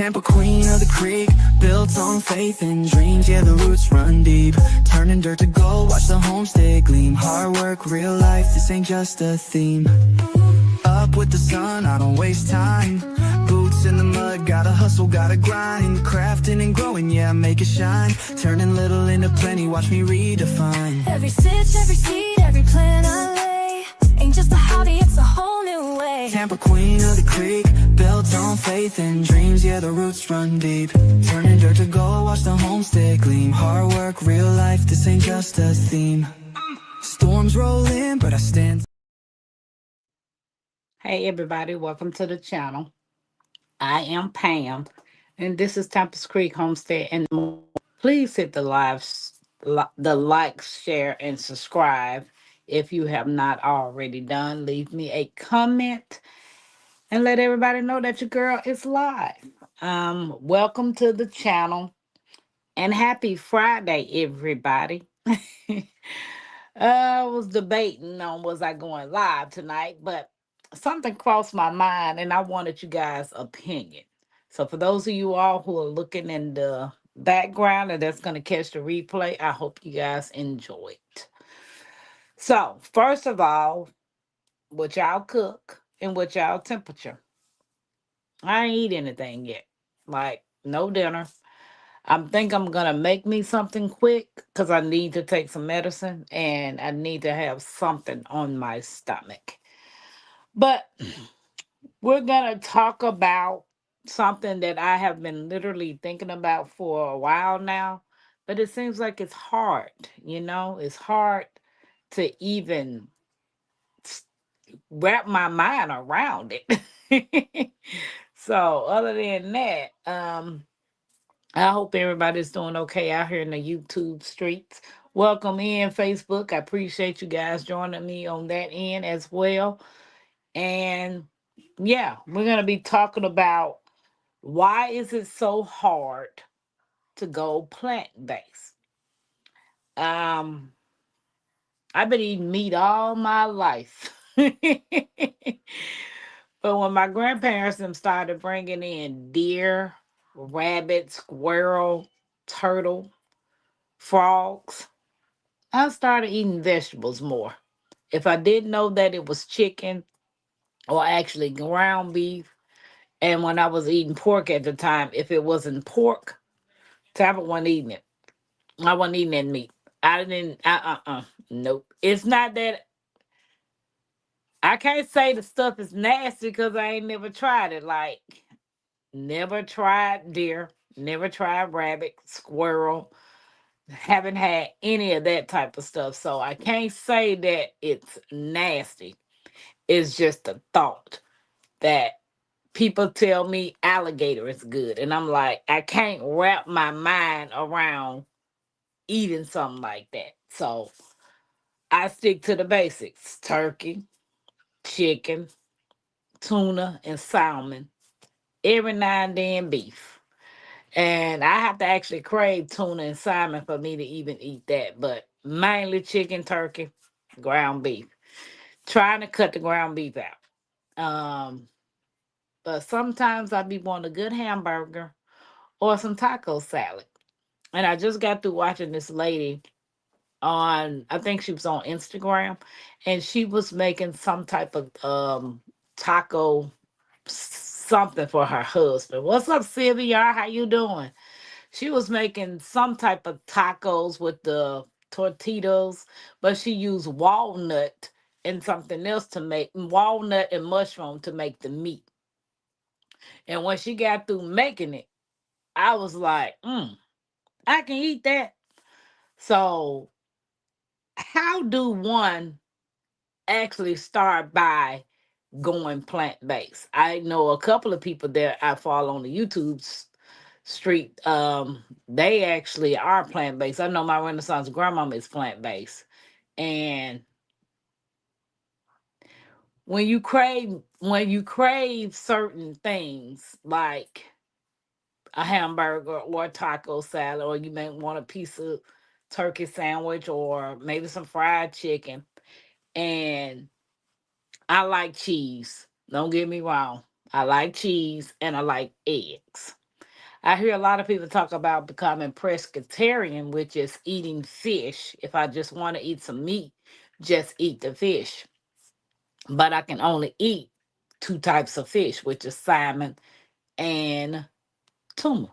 Tampa queen of the creek, built on faith and dreams. Yeah, the roots run deep, turning dirt to gold, watch the homestead gleam. Hard work, real life, this ain't just a theme. Up with the sun, I don't waste time. Boots in the mud, gotta hustle, gotta grind. Crafting and growing, yeah, make it shine. Turning little into plenty, watch me redefine. Every stitch, every seed, every plan I lay ain't just a hobby, it's a whole new way. Tampa queen of the creek, built on faith and dreams. Yeah, the roots run deep, turning dirt to gold, watch the homestead gleam. Hard work, real life, this ain't just a theme. Storms roll in, but I stand. Hey everybody, welcome to the channel. I am Pam, and this is Tampa's Creek Homestead and more. Please hit the like, share, and subscribe if you have not already done. Leave me a comment and let everybody know that your girl is live. Welcome to the channel and happy Friday, everybody. I was debating on was I going live tonight, but something crossed my mind and I wanted you guys' opinion. So for those of you all who are looking in the background and that's going to catch the replay, I hope you guys enjoy it. So first of all, what y'all cook and what y'all temperature? I ain't eat anything yet. Like no dinner. Think I'm gonna make me something quick because I need to take some medicine and I need to have something on my stomach. But we're gonna talk about something that I have been literally thinking about for a while now, but it seems like it's hard, it's hard to even s- wrap my mind around it. So other than that, I hope everybody's doing okay out here in the YouTube streets. Welcome in Facebook. I appreciate you guys joining me on that end as well. And yeah, we're going to be talking about why is it so hard to go plant-based? Um, I've been eating meat all my life. But when my grandparents them started bringing in deer, rabbit, squirrel, turtle, frogs, I started eating vegetables more. If I didn't know that it was chicken or actually ground beef, and when I was eating pork at the time, if it wasn't pork, Tabitha wasn't eating it. I wasn't eating that meat. I didn't, nope. It's not that, I can't say the stuff is nasty because I ain't never tried it. Like, never tried deer, never tried rabbit, squirrel, haven't had any of that type of stuff. So I can't say that it's nasty. It's just a thought that people tell me alligator is good. And I'm like, I can't wrap my mind around eating something like that. So I stick to the basics: turkey, chicken, tuna, and salmon. Every now and then beef. And I have to actually crave tuna and salmon for me to even eat that. But mainly chicken, turkey, ground beef. Trying to cut the ground beef out. But sometimes I be wanting a good hamburger or some taco salad. And I just got through watching this lady on, I think she was on Instagram, and she was making some type of taco something for her husband. What's up, Sylvia? How you doing? She was making some type of tacos with the tortillas, but she used walnut and something else to make walnut and mushroom to make the meat. And when she got through making it, I was like, I can eat that. So, how do one actually start by going plant based? I know a couple of people that I follow on the YouTube street. They actually are plant based. I know my Renaissance grandmama is plant based, and when you crave certain things like a hamburger or a taco salad, or you may want a piece of turkey sandwich or maybe some fried chicken. And I like cheese. Don't get me wrong. I like cheese and I like eggs. I hear a lot of people talk about becoming pescatarian, which is eating fish. If I just want to eat some meat, just eat the fish. But I can only eat two types of fish, which is salmon and tuna.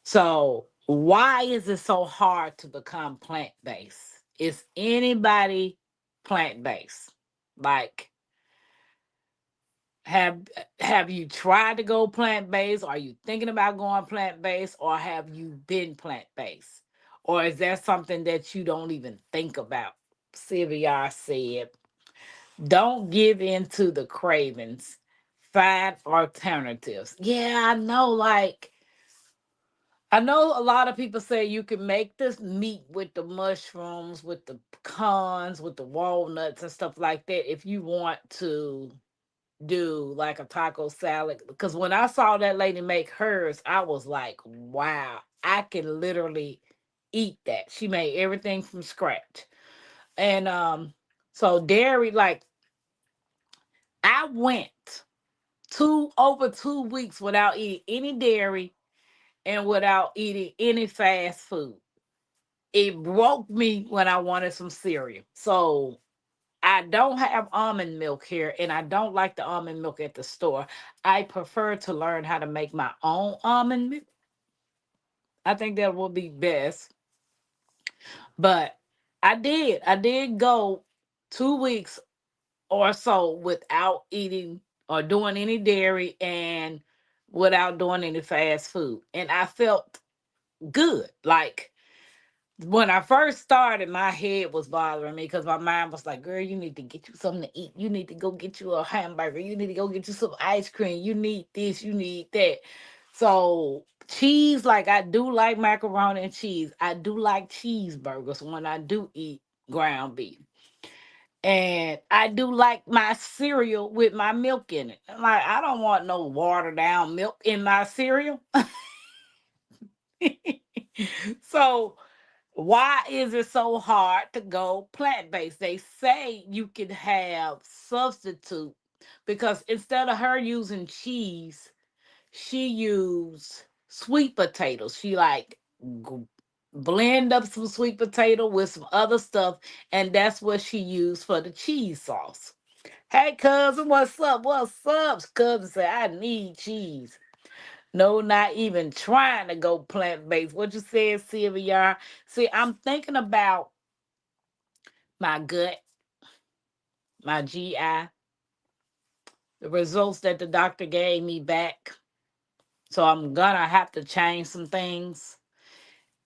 So, why is it so hard to become plant based? Is anybody plant based? Like, have have you tried to go plant based? Are you thinking about going plant based, or have you been plant based? Or is there something that you don't even think about? Sylvia said, don't give in to the cravings. Find alternatives. Yeah, I know. Like, I know a lot of people say you can make this meat with the mushrooms, with the pecans, with the walnuts and stuff like that if you want to do like a taco salad. Because when I saw that lady make hers, I was like, wow, I can literally eat that. She made everything from scratch. And so dairy, like I went over 2 weeks without eating any dairy and without eating any fast food. It broke me when I wanted some cereal. So I don't have almond milk here, and I don't like the almond milk at the store. I prefer to learn how to make my own almond milk. I think that will be best. But I did go 2 weeks or so without eating or doing any dairy and without doing any fast food. And I felt good. Like when I first started, my head was bothering me because my mind was like, girl, you need to get you something to eat. You need to go get you a hamburger. You need to go get you some ice cream. You need this, you need that. So, cheese, like I do like macaroni and cheese. I do like cheeseburgers when I do eat ground beef. And I do like my cereal with my milk in it. Like, I don't want no watered down milk in my cereal. So, why is it so hard to go plant based? They say you can have substitute because instead of her using cheese, she used sweet potatoes. She like g- blend up some sweet potato with some other stuff, and that's what she used for the cheese sauce. Hey cousin, what's up? What's up? Cousin said I need cheese. No, not even trying to go plant based. What you said, Sylvia? See, I'm thinking about my gut, my GI, the results that the doctor gave me back. So I'm gonna have to change some things.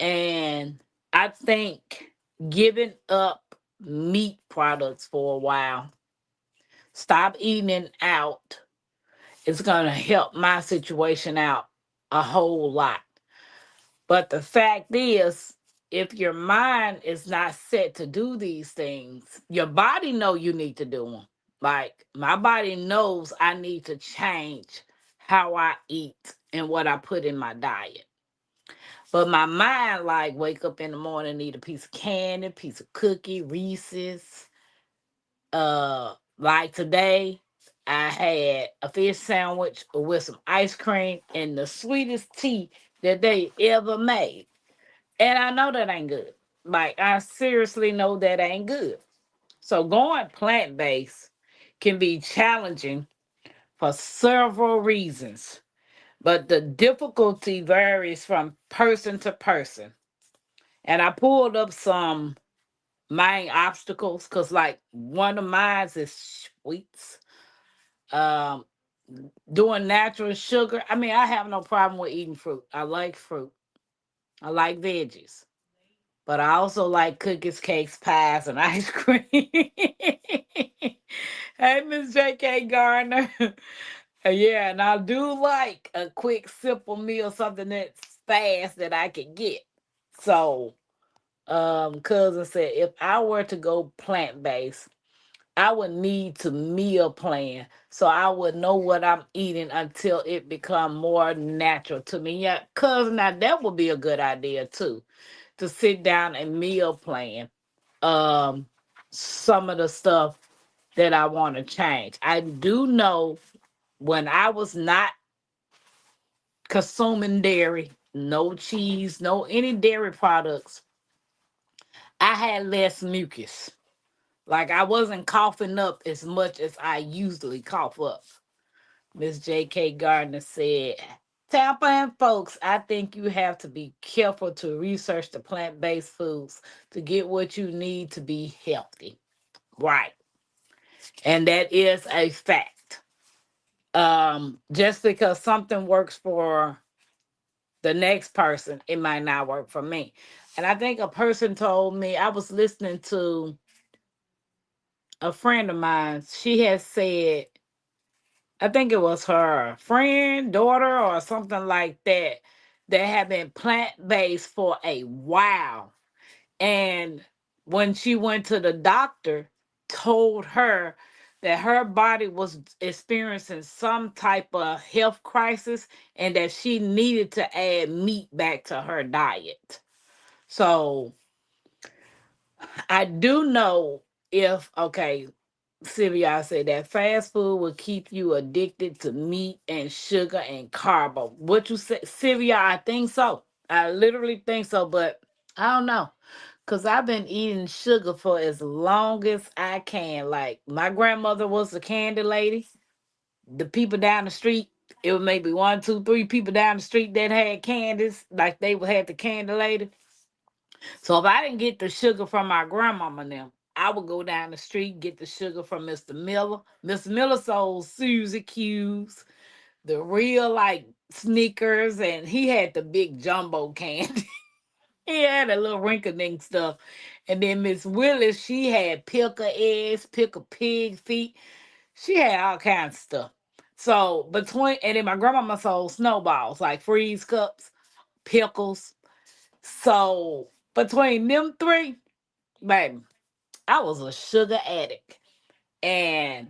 And I think giving up meat products for a while, stop eating it out, is gonna help my situation out a whole lot. But the fact is, if your mind is not set to do these things, your body know you need to do them. Like my body knows I need to change how I eat and what I put in my diet. But my mind, like, wake up in the morning, need a piece of candy, piece of cookie, Reese's. Like today, I had a fish sandwich with some ice cream and the sweetest tea that they ever made. And I know that ain't good. Like, I seriously know that ain't good. So, going plant based can be challenging for several reasons, but the difficulty varies from person to person. And I pulled up some main obstacles because, like, one of mine is sweets. Um, Doing natural sugar. I mean, I have no problem with eating fruit. I like fruit. I like veggies. But I also like cookies, cakes, pies, and ice cream. Hey, Miss J.K. Gardner. Yeah, and I do like a quick, simple meal, something that's fast that I can get. So, cousin said if I were to go plant based, I would need to meal plan so I would know what I'm eating until it become more natural to me. Yeah, cousin, now that would be a good idea too, to sit down and meal plan um some of the stuff that I want to change. I do know when I was not consuming dairy, no cheese, no any dairy products, I had less mucus. Like I wasn't coughing up as much as I usually cough up. Miss J.K. Gardner said, Tampa and folks, I think you have to be careful to research the plant based foods to get what you need to be healthy. Right. And that is a fact. Just because something works for the next person, it might not work for me. And I think a person told me, I was listening to a friend of mine, she had said, I think it was her friend, daughter, or something like that, that had been plant based for a while. And when she went to the doctor, told her that her body was experiencing some type of health crisis and that she needed to add meat back to her diet. So I do know if, okay, Sylvia said that fast food will keep you addicted to meat and sugar and carbo. What you said, Sylvia, I think so. I literally think so, but I don't know. Cause I've been eating sugar for as long as I can. Like my grandmother was a candy lady. The people down the street, it was maybe one, two, three people down the street that had candies. Like they would have the candy lady. So if I didn't get the sugar from my grandmama now, I would go down the street, get the sugar from Mr. Miller. Mr. Miller sold Suzy Q's, the real like Snickers, and he had the big jumbo candy. He had a little wrinkle-dink stuff. And then Miss Willis, she had pickle eggs, pickle pig feet. She had all kinds of stuff. So between, and then my grandmama sold snowballs, like freeze cups, pickles. So between them three, baby, I was a sugar addict. And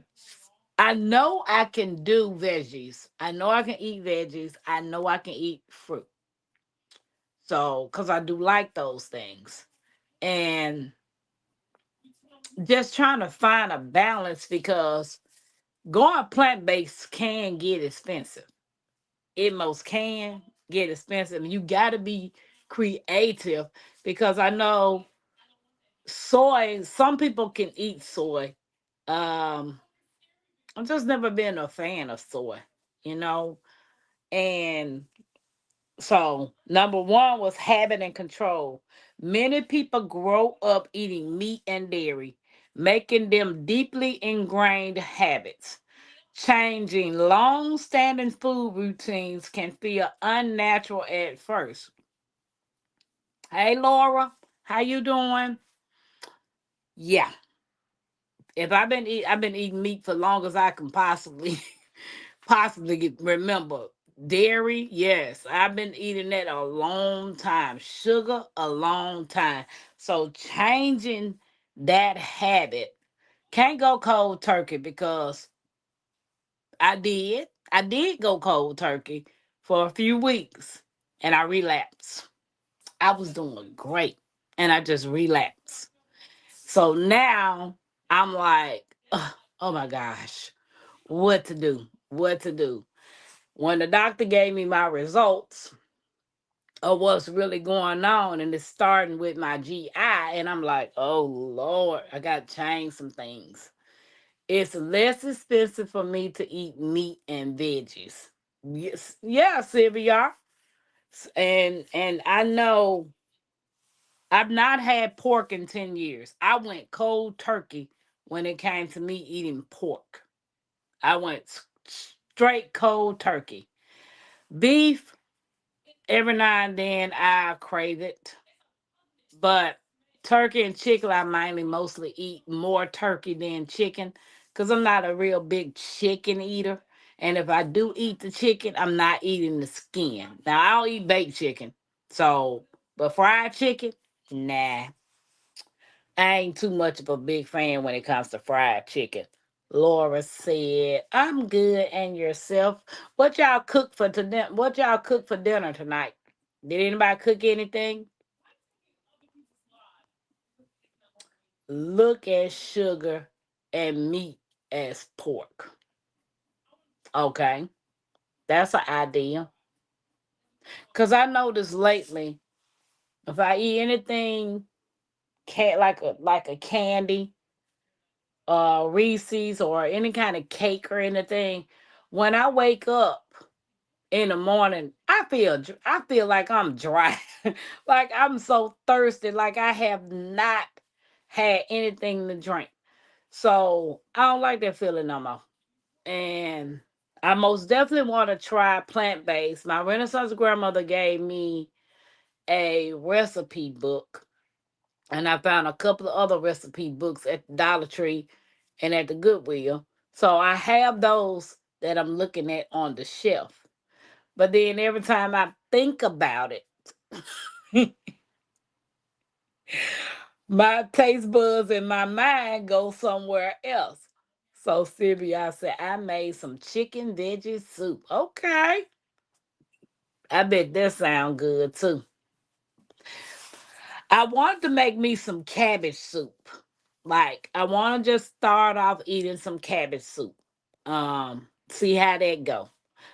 I know I can do veggies. I know I can eat veggies. I know I can eat fruit. So, because I do like those things. And just trying to find a balance because going plant based can get expensive. It most can get expensive. You got to be creative because I know soy, some people can eat soy. Um, I've just never been a fan of soy, you know. And so, number one was habit and control. Many people grow up eating meat and dairy, making them deeply ingrained habits. Changing long standing food routines can feel unnatural at first. Hey Laura, how you doing? Yeah. If I've been eating meat for long as I can possibly remember. Dairy, yes, I've been eating that a long time. Sugar, a long time. So changing that habit, can't go cold turkey because I did go cold turkey for a few weeks and I relapsed. I was doing great and I just relapsed. So now I'm like, ugh, oh my gosh, what to do? What to do? When the doctor gave me my results of what's really going on, and it's starting with my GI, and I'm like, oh Lord, I got to change some things. It's less expensive for me to eat meat and veggies. Yes, yeah, Sylvia. And I know I've not had pork in 10 years. I went cold turkey when it came to me eating pork. I went straight cold turkey. Beef, every now and then I crave it. But turkey and chicken, I mainly mostly eat more turkey than chicken because I'm not a real big chicken eater. And if I do eat the chicken, I'm not eating the skin. Now, I'll eat baked chicken. So, but fried chicken, nah. I ain't too much of a big fan when it comes to fried chicken. Laura said, I'm good and yourself. What y'all cook for today? What y'all cook for dinner tonight? Did anybody cook anything? Look at sugar and meat as pork. Okay, that's an idea. Cause I noticed lately, if I eat anything like a candy, Reese's or any kind of cake or anything, when I wake up in the morning, I feel like I'm dry. Like I'm so thirsty, like I have not had anything to drink. So I don't like that feeling no more. And I most definitely want to try plant based. My Renaissance grandmother gave me a recipe book, and I found a couple of other recipe books at the Dollar Tree and at the Goodwill. So I have those that I'm looking at on the shelf. But then every time I think about it, my taste buds and my mind go somewhere else. So Sylvia, I said, I made some chicken veggie soup. Okay. I bet that sound good too. I wanted to make me some cabbage soup. Like I want to just start off eating some cabbage soup. See how that go.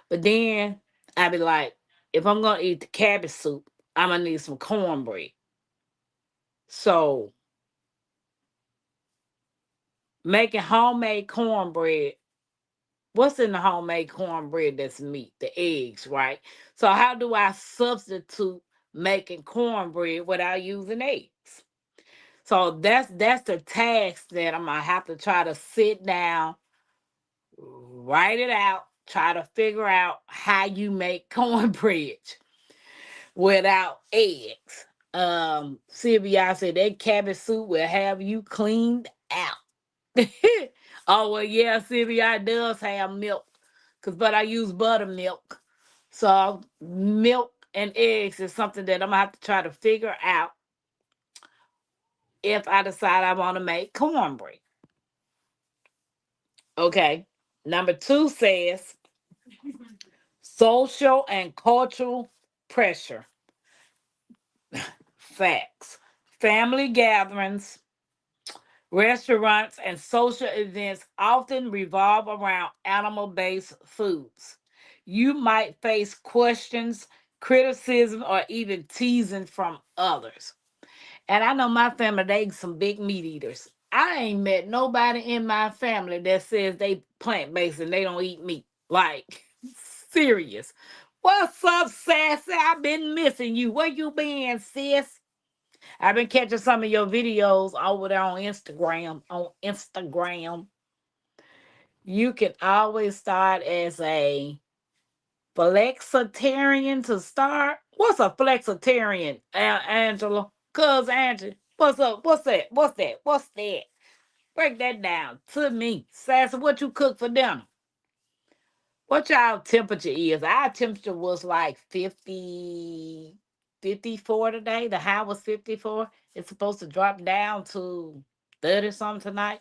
But then I be like, if I'm gonna eat the cabbage soup, I'm gonna need some cornbread. So making homemade cornbread. What's in the homemade cornbread that's meat? The eggs, right? So how do I substitute making cornbread without using eggs? So that's the task that I'm gonna have to try to sit down, write it out, try to figure out how you make cornbread without eggs. Sylvia said that cabbage soup will have you cleaned out. Oh well, yeah, Sylvia does have milk, but I use buttermilk. So milk and eggs is something that I'm gonna have to try to figure out if I decide I want to make cornbread. Okay. Number two says social and cultural pressure. Facts. Family gatherings, restaurants, and social events often revolve around animal based foods. You might face questions, criticism, or even teasing from others. And I know my family, they some big meat eaters. I ain't met nobody in my family that says they plant based and they don't eat meat. Like, serious. What's up, Sassy? I've been missing you. Where you been, sis? I've been catching some of your videos over there on Instagram. On Instagram, you can always start as a flexitarian to start. What's a flexitarian, Angela? Cuz Angela, what's up? What's that? What's that? What's that? Break that down to me. Sassy, what you cook for dinner? What y'all temperature is? Our temperature was like 50, 54 today. The high was 54. It's supposed to drop down to 30 something tonight.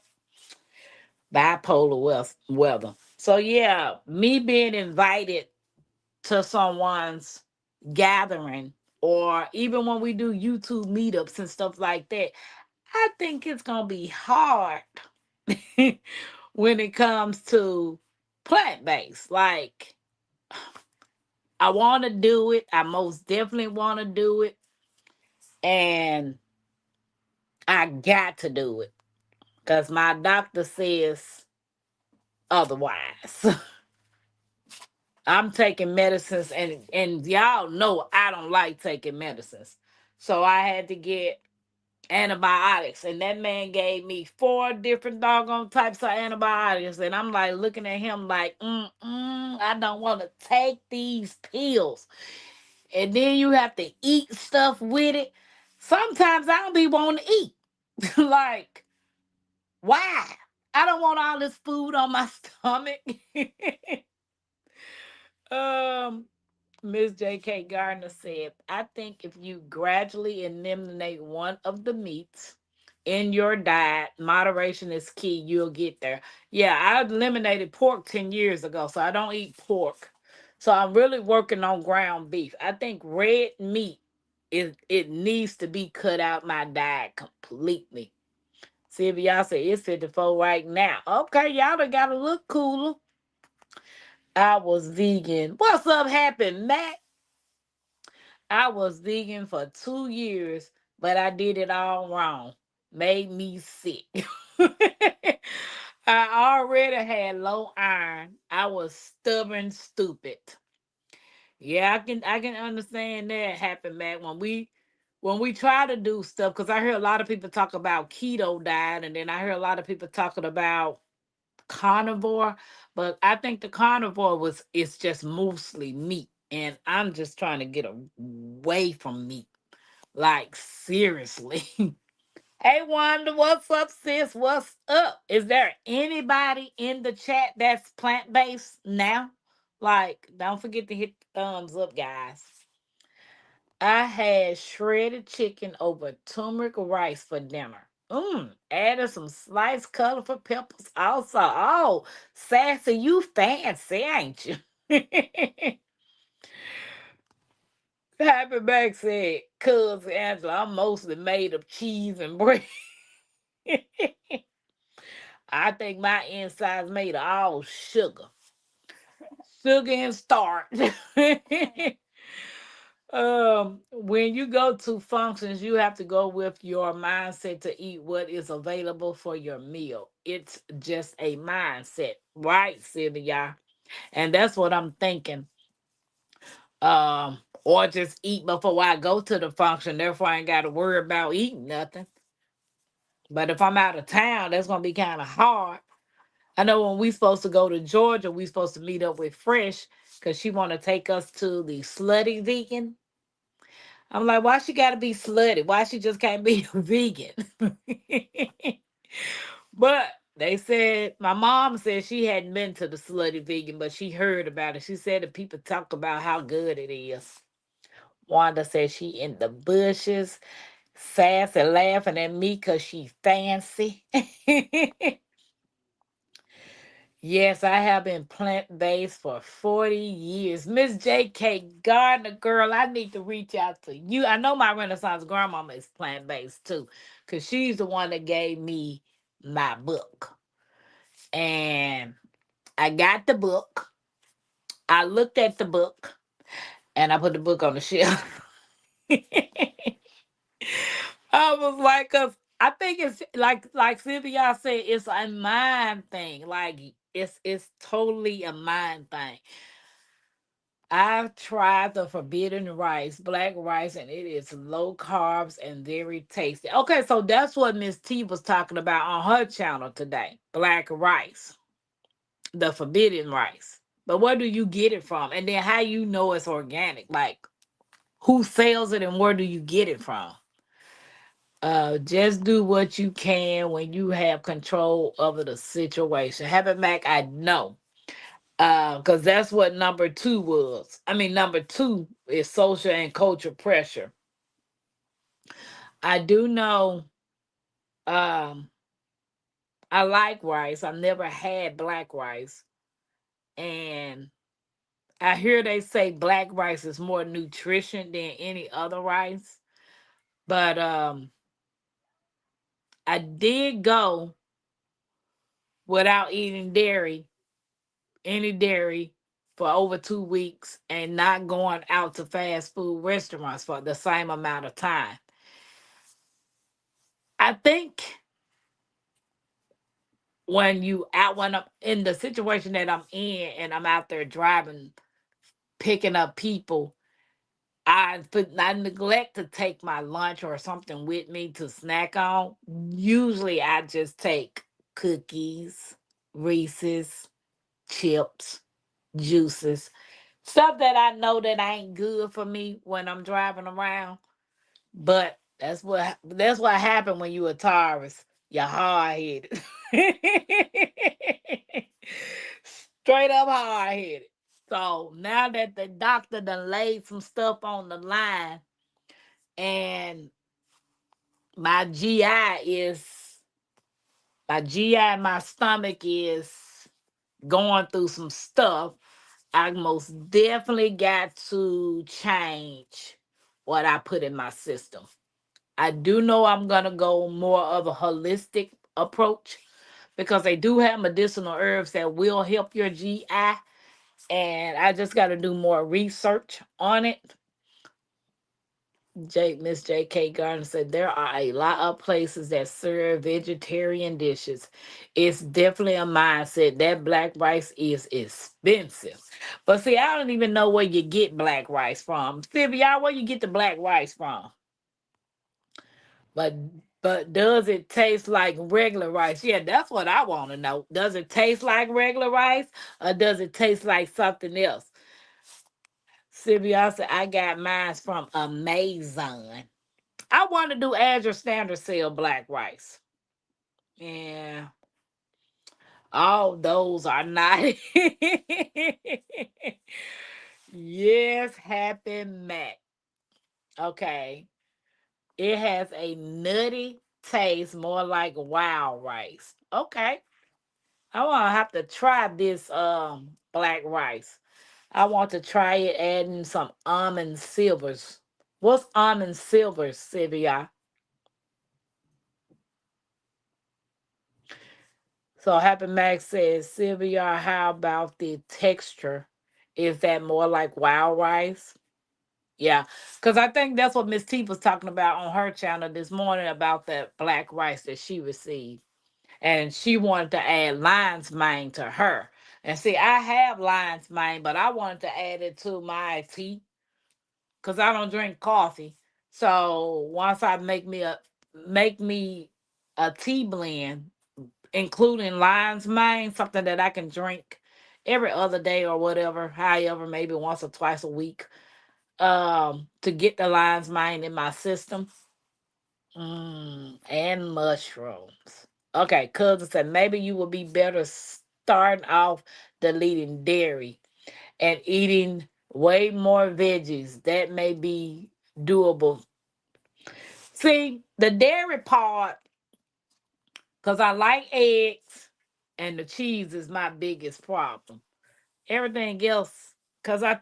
Bipolar weather. So yeah, me being invited to someone's gathering, or even when we do YouTube meetups and stuff like that, I think it's gonna be hard when it comes to plant based. Like, I want to do it. I most definitely want to do it, and I got to do it because my doctor says otherwise. I'm taking medicines, and y'all know I don't like taking medicines. So I had to get antibiotics, and that man gave me four different doggone types of antibiotics, and I'm like looking at him like, I don't want to take these pills. And then you have to eat stuff with it. Sometimes I don't be wanting to eat. Like, why? I don't want all this food on my stomach. um Miss J.K. Gardner said, I think if you gradually eliminate one of the meats in your diet, moderation is key. You'll get there. Yeah, I eliminated pork 10 years ago, so I don't eat pork. So I'm really working on ground beef. I think red meat it needs to be cut out my diet completely. See if y'all say it's 54 right now. Okay, y'all done got to look cooler. I was vegan. What's up, Happy Matt? I was vegan for 2 years, but I did it all wrong. Made me sick. I already had low iron. I was stubborn, stupid. Yeah, I can understand that happen back when we try to do stuff, because I hear a lot of people talk about keto diet, and then I hear a lot of people talking about carnivore, but I think the carnivore was it's just mostly meat, and I'm just trying to get away from meat. Like seriously. Hey Wanda, what's up, sis? What's up? Is there anybody in the chat that's plant-based now? Like, don't forget to hit the thumbs up, guys. I had shredded chicken over turmeric rice for dinner. Added some sliced colorful peppers also. Oh, Sassy, you fancy, ain't you? Happy Back said, Cuz Angela, I'm mostly made of cheese and bread. I think my inside's made of all sugar. Sugar and starch. When you go to functions, you have to go with your mindset to eat what is available for your meal. It's just a mindset, right, Sylvia? And that's what I'm thinking. Or just eat before I go to the function, therefore I ain't got to worry about eating nothing. But if I'm out of town, that's gonna be kind of hard. I know when we supposed to go to Georgia, we supposed to meet up with Fresh because she want to take us to the slutty vegan. I'm like, why she gotta be slutty? Why she just can't be a vegan? But they said my mom said she hadn't been to the slutty vegan, but she heard about it. She said that people talk about how good it is. Wanda said she in the bushes, sassy laughing at me because she fancy. Yes, I have been plant based for 40 years. Miss J.K. Gardner, girl, I need to reach out to you. I know my Renaissance grandmama is plant based too, because she's the one that gave me my book. And I got the book. I looked at the book and I put the book on the shelf. I was like, cause I think it's like Sylvia said, it's a mind thing. Like it's totally a mind thing. I've tried the forbidden rice, black rice, and it is low carbs and very tasty. Okay, so that's what Miss T was talking about on her channel today. Black rice, the forbidden rice. But where do you get it from? And then how you know it's organic? Like who sells it and where do you get it from? Just do what you can when you have control over the situation. Have it Mac, I know. Because that's what number two was. I mean, number two is social and culture pressure. I do know um I like rice. I never had black rice. And I hear they say black rice is more nutrition than any other rice. But I did go without eating any dairy for over 2 weeks and not going out to fast food restaurants for the same amount of time. I think when I'm in the situation that I'm in and I'm out there driving, picking up people, I neglect to take my lunch or something with me to snack on. Usually I just take cookies, Reese's, chips, juices, stuff that I know that ain't good for me when I'm driving around. But that's what happened when you a Taurus. You're hard headed. Straight up hard headed. So now that the doctor done laid some stuff on the line and my GI is my GI and my stomach is going through some stuff, I most definitely got to change what I put in my system. I do know I'm gonna go more of a holistic approach because they do have medicinal herbs that will help your GI, and I just got to do more research on it. Miss J.K. Garner said there are a lot of places that serve vegetarian dishes. It's definitely a mindset. That black rice is expensive. But see, I don't even know where you get black rice from. Sylvia, where you get the black rice from? But does it taste like regular rice? Yeah, that's what I want to know. Does it taste like regular rice or does it taste like something else? Sylvia said I got mine from Amazon. I want to do Azure Standard Cell black rice. Yeah, all those are not. Yes, Happy Mac. Okay. It has a nutty taste, more like wild rice. Okay. I want to have to try this black rice. I want to try it adding some almond silvers. What's almond silvers, Sylvia? So Happy Max says, Sylvia, how about the texture? Is that more like wild rice? Yeah, because I think that's what Miss T was talking about on her channel this morning about that black rice that she received. And she wanted to add lion's mane to her. And see, I have lion's mane, but I wanted to add it to my tea because I don't drink coffee. So once I make me a tea blend, including lion's mane, something that I can drink every other day or whatever, however, maybe once or twice a week, to get the lion's mane in my system. And mushrooms. Okay, cousin said maybe you will be better starting off deleting dairy and eating way more veggies. That may be doable. See, the dairy part, because I like eggs and the cheese is my biggest problem. Everything else, because I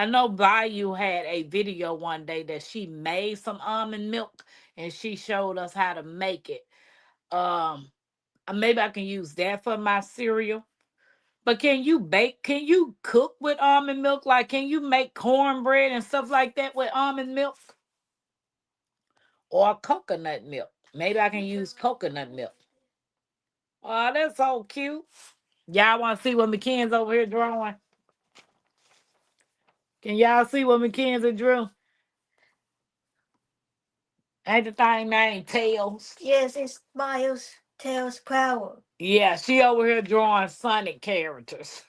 know Bayou had a video one day that she made some almond milk and she showed us how to make it. Um, maybe I can use that for my cereal. But can you bake? Can you cook with almond milk? Like, can you make cornbread and stuff like that with almond milk or coconut milk? Maybe I can use coconut milk. Oh, that's so cute. Y'all want to see what McKen's over here drawing? Can y'all see what McKenzie drew? Ain't the thing named Tails? Yes, it's Miles Tails Power. Yeah, she over here drawing Sonic characters.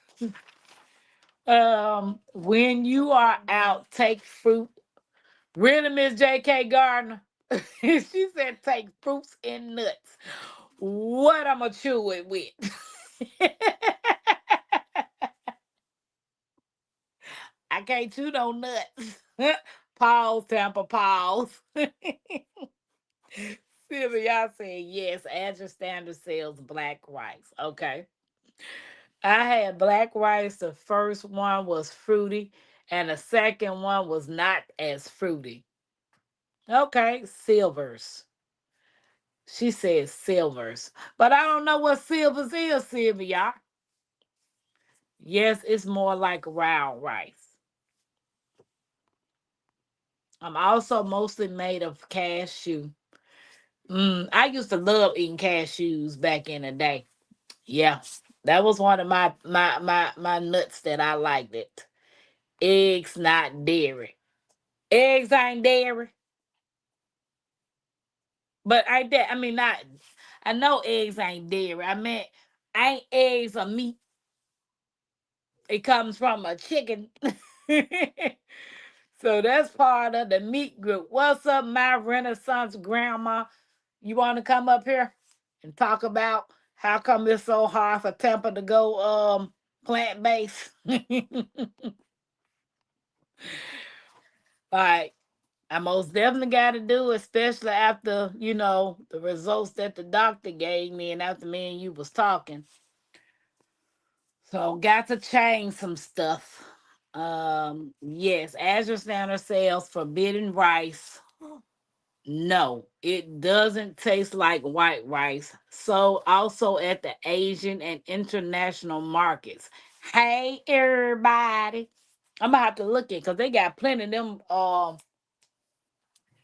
When you are out, take fruit. Really, Miss J.K. Gardner? She said take fruits and nuts. What I'm gonna chew it with? I can't chew no nuts. Pause, Tampa, pause. Sylvia said yes. Azure Standard sells black rice. Okay. I had black rice. The first one was fruity, and the second one was not as fruity. Okay, silvers. She says silvers, but I don't know what silvers is, Sylvia. Yes, it's more like round rice. I'm also mostly made of cashew. I used to love eating cashews back in the day. Yeah, that was one of my nuts that I liked it. Eggs, not dairy. Eggs ain't dairy, but I that I mean not. I know eggs ain't dairy. I meant ain't eggs a meat. It comes from a chicken. So that's part of the meat group. What's up, my Renaissance grandma? You want to come up here and talk about how come it's so hard for Temple to go plant based? Like, I most definitely got to do, especially after the results that the doctor gave me, and after me and you was talking. So got to change some stuff. Yes, Azure Standard sells forbidden rice. No, it doesn't taste like white rice. So also at the Asian and international markets. Hey everybody. I'm gonna have to look at because they got plenty of them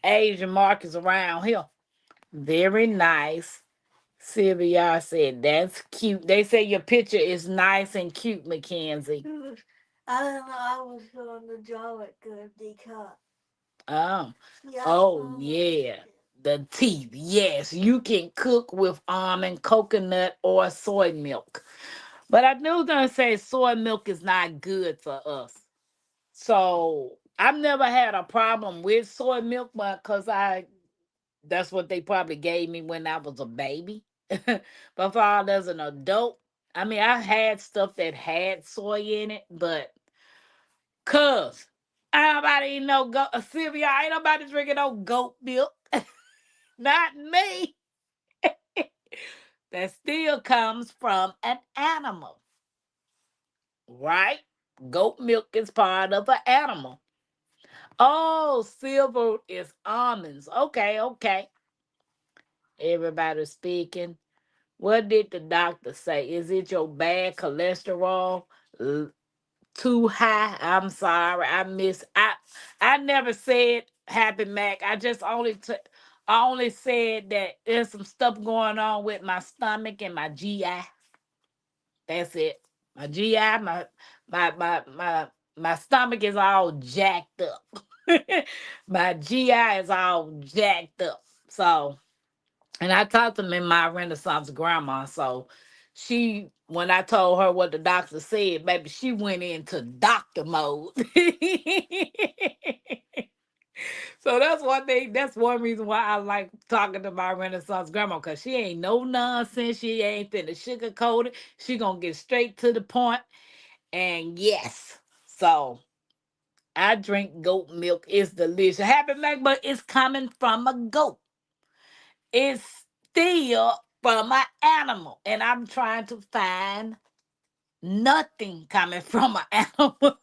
Asian markets around here. Very nice. Sylvia said, that's cute. They say your picture is nice and cute, Mackenzie. I don't know. I was going to draw it good because Oh, yeah. oh yeah. The teeth. Yes, you can cook with almond, coconut, or soy milk. But I knew gonna say soy milk is not good for us. So I've never had a problem with soy milk, but because I that's what they probably gave me when I was a baby. But for all as an adult, I mean I had stuff that had soy in it, but cuz ain't nobody eat no goat Sylvia, ain't nobody drinking no goat milk. Not me. That still comes from an animal, right? Goat milk is part of an animal. Oh, silver is almonds. Okay, okay. Everybody speaking. What did the doctor say? Is it your bad cholesterol L- too high? I'm sorry, I never said Happy Mac. I only said that there's some stuff going on with my stomach and my GI. That's it. My GI, my stomach is all jacked up. My GI is all jacked up. So, and I talked to my Renaissance grandma. So, when I told her what the doctor said, baby, she went into doctor mode. So that's one thing. That's one reason why I like talking to my Renaissance grandma, because she ain't no nonsense. She ain't finna sugarcoat it. She gonna get straight to the point. And yes, so I drink goat milk. It's delicious. Happy Mac, but it's coming from a goat. It's still from an animal, and I'm trying to find nothing coming from an animal.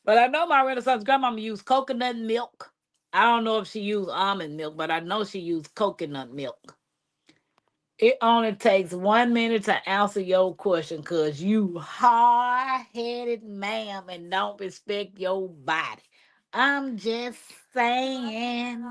But I know my Renaissance grandmama used coconut milk. I don't know if she used almond milk, but I know she used coconut milk. It only takes 1 minute to answer your question because you hard-headed ma'am and don't respect your body. I'm just saying.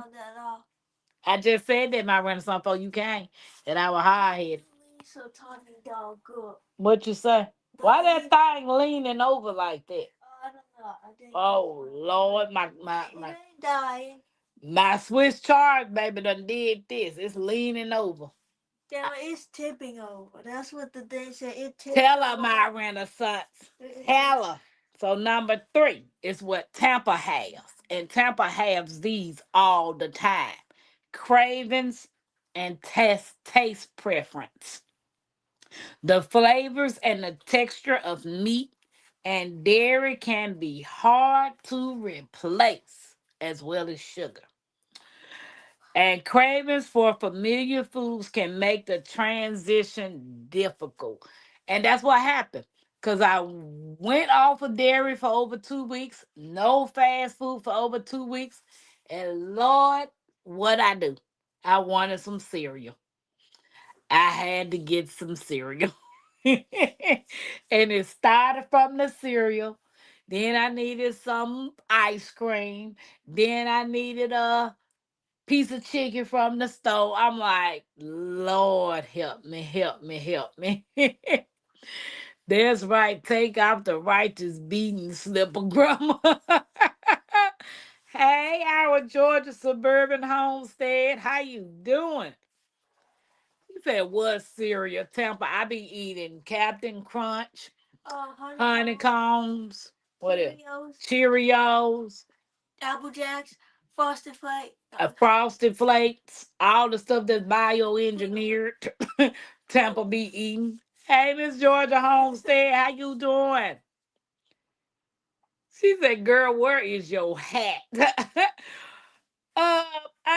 I just said that my Renaissance before you came, that I was hard-headed. So Tony dog good. What you say? Why that thing leaning over like that? I don't know. I think. Oh Lord, It ain't dying. my Swiss chard baby done did this. It's leaning over. Yeah, it's tipping over. That's what the thing said. It tipped Tell her over. my Renaissance. Tell her. So number 3 is what Tampa has. And Tampa has these all the time. Cravings and taste preference. The flavors and the texture of meat and dairy can be hard to replace, as well as sugar. And cravings for familiar foods can make the transition difficult. And that's what happened. Because I went off of dairy for over 2 weeks, no fast food for over 2 weeks. And Lord, what I do? I wanted some cereal. I had to get some cereal. And it started from the cereal. Then I needed some ice cream. Then I needed a piece of chicken from the store. I'm like, Lord, help me, help me, help me. That's right. Take off the righteous beating slipper, Grandma. Hey, our Georgia suburban homestead. How you doing? You said what cereal? Tampa. I be eating Captain Crunch, honeycombs. What else? Cheerios. Apple Jacks, Frosted Flake. Frosted Flakes, all the stuff that's bioengineered. Tampa be eating. Hey, Miss Georgia Homestead, how you doing? She said, "Girl, where is your hat?" I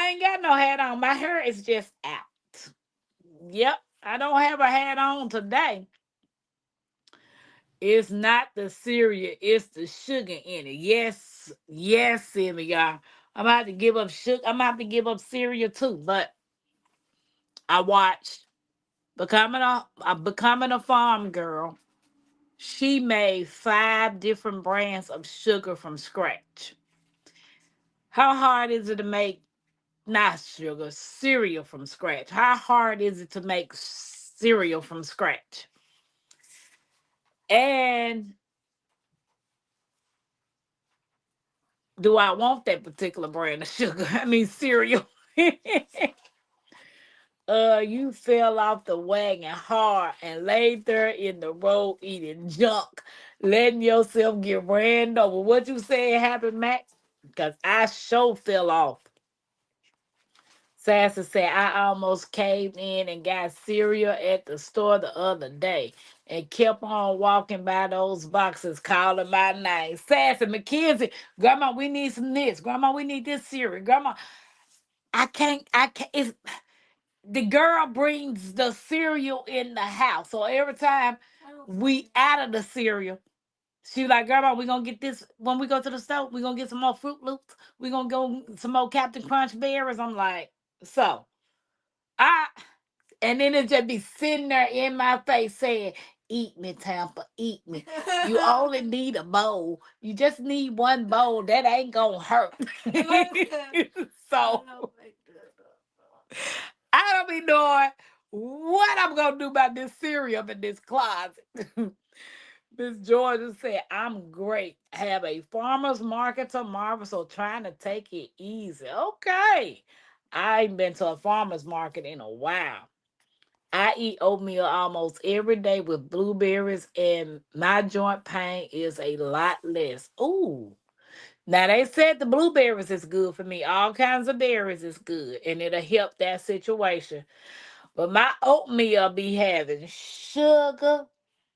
ain't got no hat on. My hair is just out. Yep, I don't have a hat on today. It's not the cereal, it's the sugar in it. Yes, yes, Sylvia. I'm about to give up sugar. I'm about to give up cereal too, but I watched becoming a farm girl. She made 5 different brands of sugar from scratch. How hard is it to make not sugar cereal from scratch? How hard is it to make cereal from scratch? And do I want that particular brand of sugar? I mean cereal. You fell off the wagon hard and laid there in the road eating junk, letting yourself get ran over. What you say happened, Max? Because I sure fell off. Sassy said, I almost caved in and got cereal at the store the other day and kept on walking by those boxes calling my name. Sassy, McKenzie, Grandma, we need some this. Grandma, we need this cereal. Grandma, I can't. It's, the girl brings the cereal in the house. So every time we out of the cereal, she like, Grandma, we gonna get this when we go to the store. We gonna get some more Fruit Loops. We gonna go some more Captain Crunch berries. I'm like, so I and then it just be sitting there in my face saying, eat me, Tampa, eat me. You only need a bowl. You just need one bowl. That ain't gonna hurt. So I don't be knowing what I'm gonna do about this cereal in this closet. Miss Georgia said, I'm great. Have a farmer's market tomorrow, so trying to take it easy. Okay. I ain't been to a farmer's market in a while. I eat oatmeal almost every day with blueberries, and my joint pain is a lot less. Ooh. Now they said the blueberries is good for me. All kinds of berries is good, and it'll help that situation. But my oatmeal be having sugar.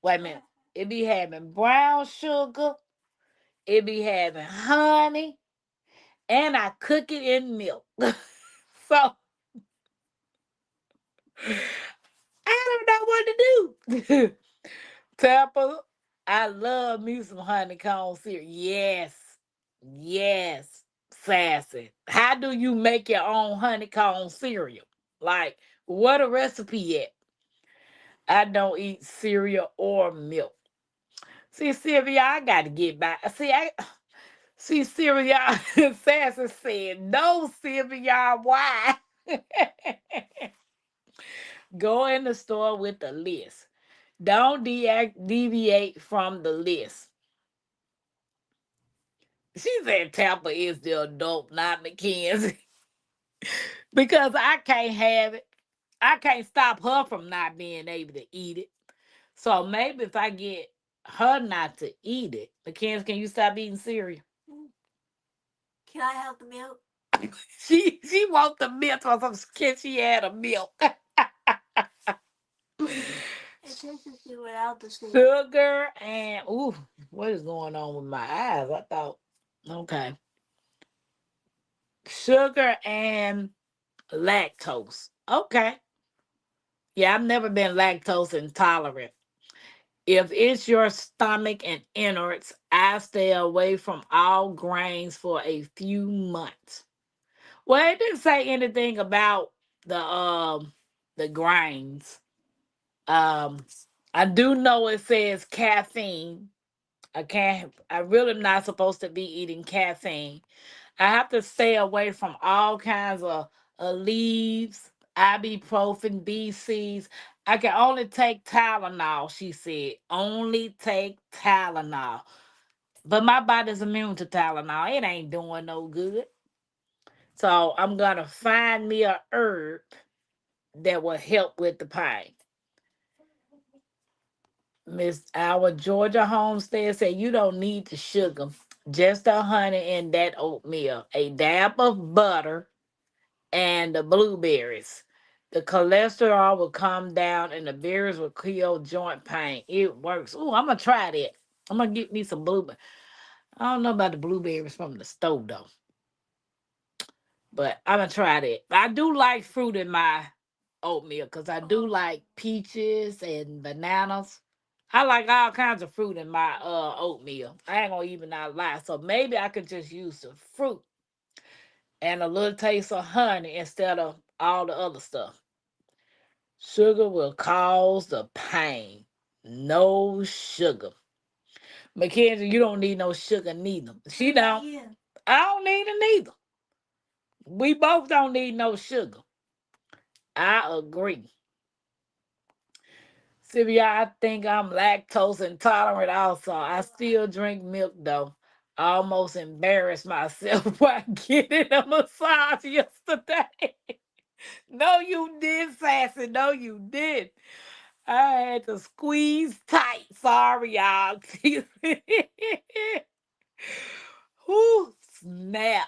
Wait a minute. It be having brown sugar. It be having honey. And I cook it in milk. So I don't know what to do. Pepper, I love me some honeycomb cereal. Yes. Yes. Sassy. How do you make your own honeycomb cereal? Like, what a recipe at? I don't eat cereal or milk. See, Sylvia, I got to get back. See, Sylvia, Sassy said, no, Sylvia, why? Go in the store with the list. Don't deviate from the list. She said Tampa is the adult, not Mackenzie. Because I can't have it. I can't stop her from not being able to eat it. So maybe if I get her not to eat it, Mackenzie, can you stop eating cereal? Can I have the milk? She wants the milk or some kid she had a milk. It tastes without the sugar. Sugar and ooh, what is going on with my eyes? I thought okay. Sugar and lactose. Okay. Yeah, I've never been lactose intolerant. If it's your stomach and innards, I stay away from all grains for a few months. Well, it didn't say anything about the grains. Um I do know it says caffeine. I really am not supposed to be eating caffeine. I have to stay away from all kinds of leaves, ibuprofen, BCs. I can only take Tylenol, she said. Only take Tylenol. But my body's immune to Tylenol. It ain't doing no good. So I'm gonna find me a herb that will help with the pain. Miss our Georgia homestead said you don't need the sugar, just the honey and that oatmeal, a dab of butter, and the blueberries. The cholesterol will come down and the berries will kill joint pain. It works. Oh, I'm gonna try that. I'm gonna get me some blueberries. I don't know about the blueberries from the stove though, but I'm gonna try that. I do like fruit in my oatmeal because I do like peaches and bananas. I like all kinds of fruit in my oatmeal. I ain't gonna even not lie. So maybe I could just use the fruit and a little taste of honey instead of all the other stuff. Sugar will cause the pain. No sugar. Mackenzie, you don't need no sugar neither. She don't. I don't need it neither. We both don't need no sugar. I agree. Sylvia, I think I'm lactose intolerant also. I still drink milk though. I almost embarrassed myself by getting a massage yesterday. No, you did, Sassy. No, you did. I had to squeeze tight. Sorry, y'all. Whoo, snap.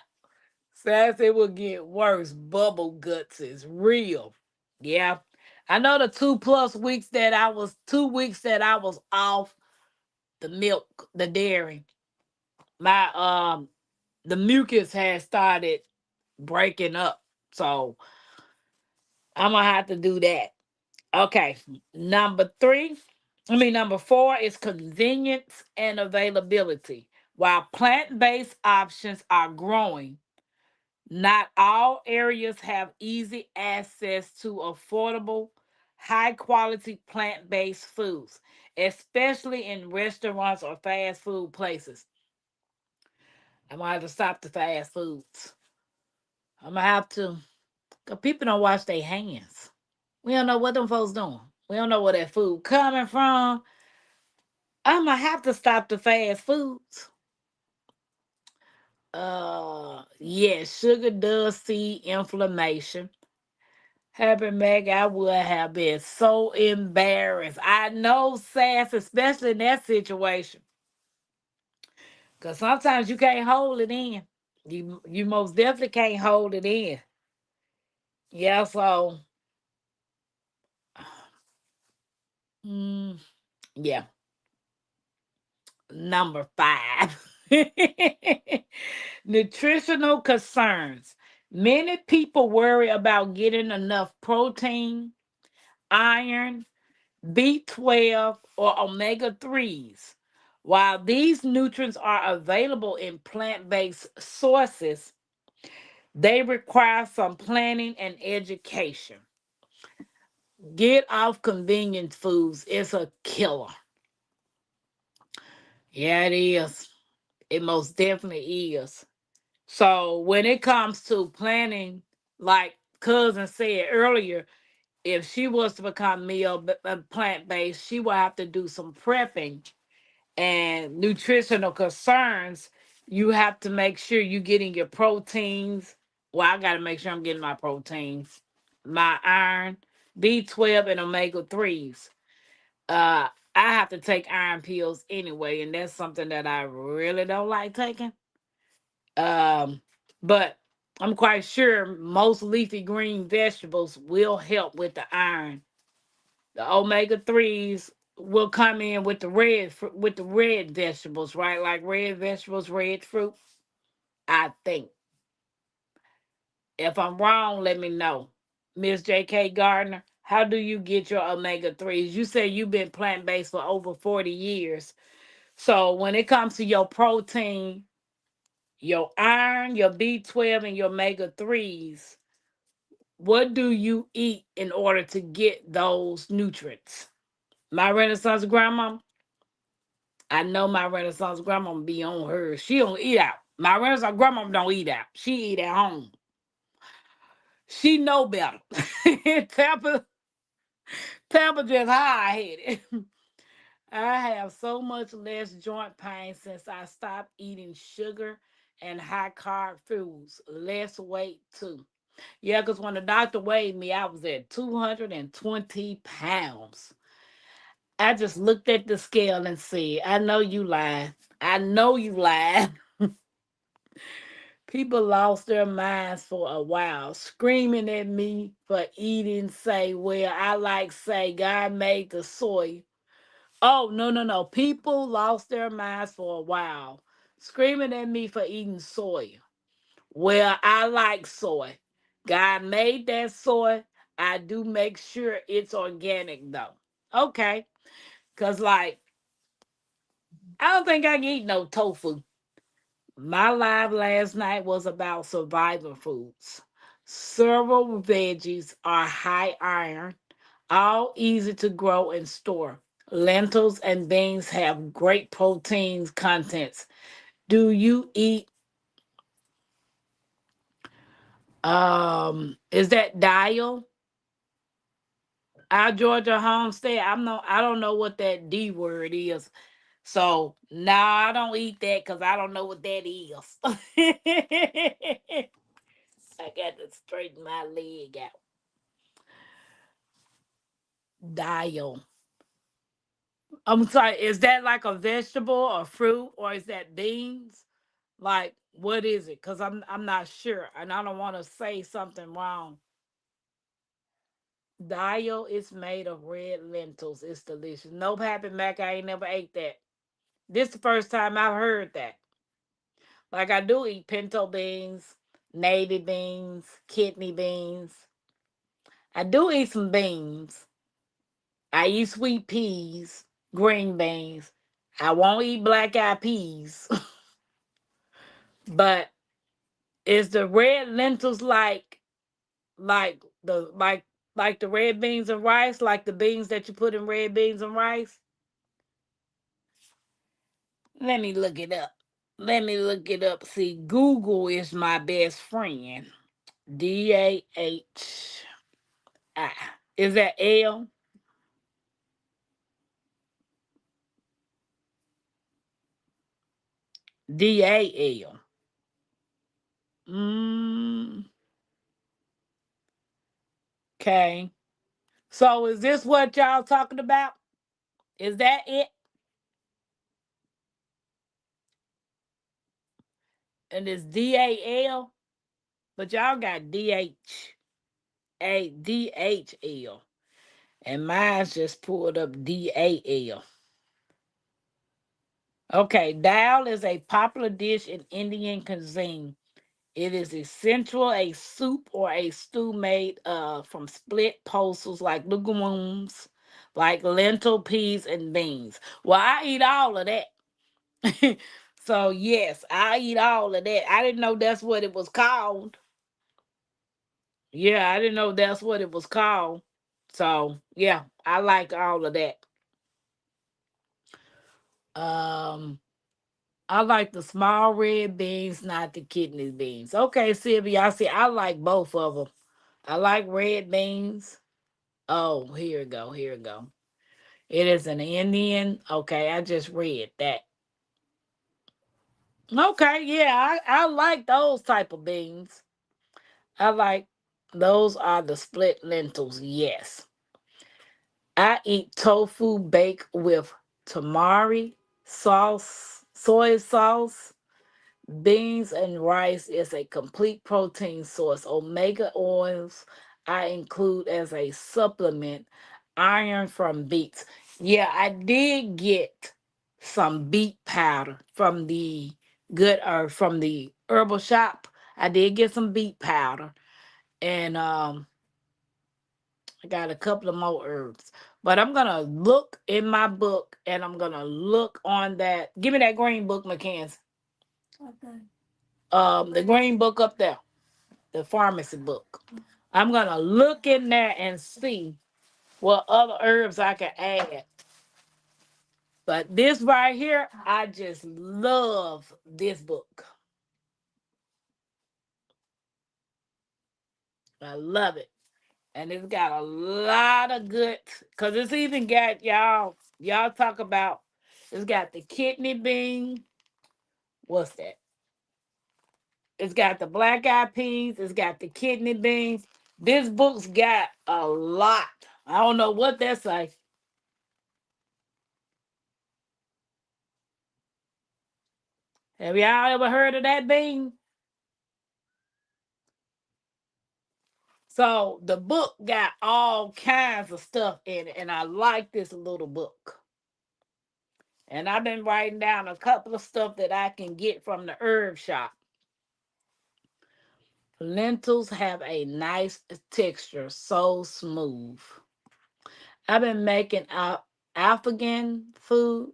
Sassy will get worse. Bubble guts is real. Yeah. I know the 2+ weeks that I was 2 weeks that I was off the milk, the dairy. My the mucus had started breaking up. So I'm gonna have to do that. Okay. Number 4 is convenience and availability. While plant-based options are growing, not all areas have easy access to affordable, high quality plant based foods, especially in restaurants or fast food places. I'm gonna have to stop the fast foods. I'm gonna have to, because people don't wash their hands. We don't know what them folks doing. We don't know where that food coming from. I'm gonna have to stop the fast foods. Yeah, sugar does see inflammation. Happy Meg, I would have been so embarrassed. I know, Sass, especially in that situation. Because sometimes you can't hold it in. You most definitely can't hold it in. Yeah, so mm, yeah. Number 5. Nutritional concerns. Many people worry about getting enough protein, iron, B12, or omega 3s. While these nutrients are available in plant based sources, they require some planning and education. Get off convenient foods. It's a killer. Yeah, it is. It most definitely is. So, when it comes to planning, like cousin said earlier, if she was to become meal plant based, she will have to do some prepping and nutritional concerns. You have to make sure you're getting your proteins. Well, I got to make sure I'm getting my proteins, my iron, B12, and omega 3s. I have to take iron pills anyway, and that's something that I really don't like taking. Um, but I'm quite sure most leafy green vegetables will help with the iron. The omega 3s will come in with the with the red vegetables, right? Like red vegetables, red fruit. I think. If I'm wrong, let me know. Miss J.K. Gardner, how do you get your omega 3s? You say you've been plant based for over 40 years. So when it comes to your protein, your iron, your B12, and your omega 3s, what do you eat in order to get those nutrients? My Renaissance grandma, I know my Renaissance grandma be on her. She don't eat out. My Renaissance grandma don't eat out. She eat at home. She know better. Pepper, Pepper just high headed. I have so much less joint pain since I stopped eating sugar and high carb foods. Less weight too. Yeah, because when the doctor weighed me, I was at 220 pounds. I just looked at the scale and said, I know you lying. I know you lying. People lost their minds for a while, screaming at me for eating, say, well, I like say God made the soy. Oh, no, no, no. People lost their minds for a while, screaming at me for eating soy. Well, I like soy. God made that soy. I do make sure it's organic though. Okay. Cause like I don't think I can eat no tofu. My live last night was about survival foods. Several veggies are high iron, all easy to grow and store. Lentils and beans have great protein contents. Do you eat Is that dial? Our Georgia homestead. I don't know what that D word is. So nah, I don't eat that because I don't know what that is. I got to straighten my leg out. Dial. I'm sorry, is that like a vegetable or fruit or is that beans? Like what is it? Because I'm not sure and I don't want to say something wrong. Dial is made of red lentils. It's delicious. Nope, Happy Mac. I ain't never ate that. This the first time I've heard that. Like I do eat pinto beans, navy beans, kidney beans. I do eat some beans. I eat sweet peas, green beans. I won't eat black eyed peas. But is the red lentils the like the red beans and rice, like the beans that you put in red beans and rice? Let me look it up. Let me look it up. See, Google is my best friend. DAHI. Is that L? DAL. Mm, okay. So is this what y'all talking about? Is that it? And it's DAL? But y'all got DHADHL. And mine's just pulled up DAL. Okay, dal is a popular dish in Indian cuisine. It is essential a soup or a stew made from split pulses like legumes, like lentil, peas, and beans. Well, I eat all of that. So yes, I eat all of that. I didn't know that's what it was called. Yeah, I didn't know that's what it was called. So yeah, I like all of that. Um, I like the small red beans, not the kidney beans. Okay, Sylvia, I see. I like both of them. I like red beans. Oh, here we go. Here we go. It is an Indian. Okay, I just read that. Okay, yeah, I like those type of beans. I like those are the split lentils. Yes. I eat tofu baked with tamari sauce, soy sauce, beans, and rice is a complete protein source. Omega oils I include as a supplement. Iron from beets. Yeah, I did get some beet powder from the from the herbal shop. I did get some beet powder. And I got a couple of more herbs. But I'm gonna look in my book and I'm gonna look on that. Give me that green book, Mackenzie. Okay. The green book up there, the pharmacy book. I'm gonna look in there and see what other herbs I can add. But this right here, I just love this book. I love it. And it's got a lot of good, because it's even got y'all talk about, it's got the kidney bean. What's that? It's got the black eyed peas. It's got the kidney beans. This book's got a lot. I don't know what that's like. Have y'all ever heard of that bean? So the book got all kinds of stuff in it, and I like this little book. And I've been writing down a couple of stuff that I can get from the herb shop. Lentils have a nice texture, so smooth. I've been making Afghan food,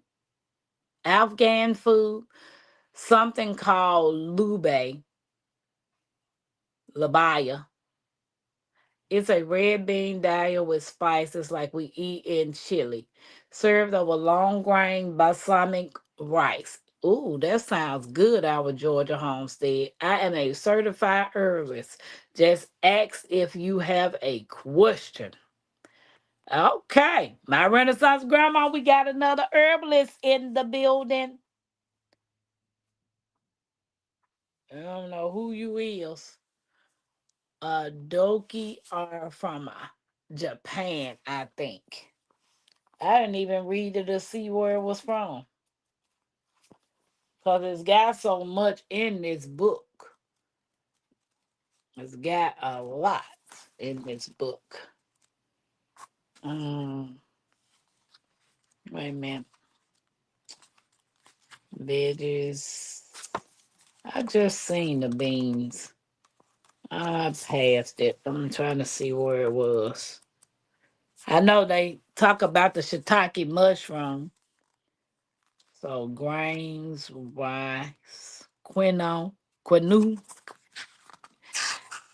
Afghan food, something called labaya. It's a red bean dal with spices like we eat in Chile, served over long grain balsamic rice. Ooh, that sounds good, our Georgia homestead. I am a certified herbalist. Just ask if you have a question. Okay, my Renaissance grandma, we got another herbalist in the building. I don't know who you is. Doki are from Japan, I think. I didn't even read it to see where it was from. Because it's got so much in this book. It's got a lot in this book. Um, Wait a minute. Veggies. I just seen the beans. I passed it. I'm trying to see where it was. I know they talk about the shiitake mushroom. So grains, rice, quinoa.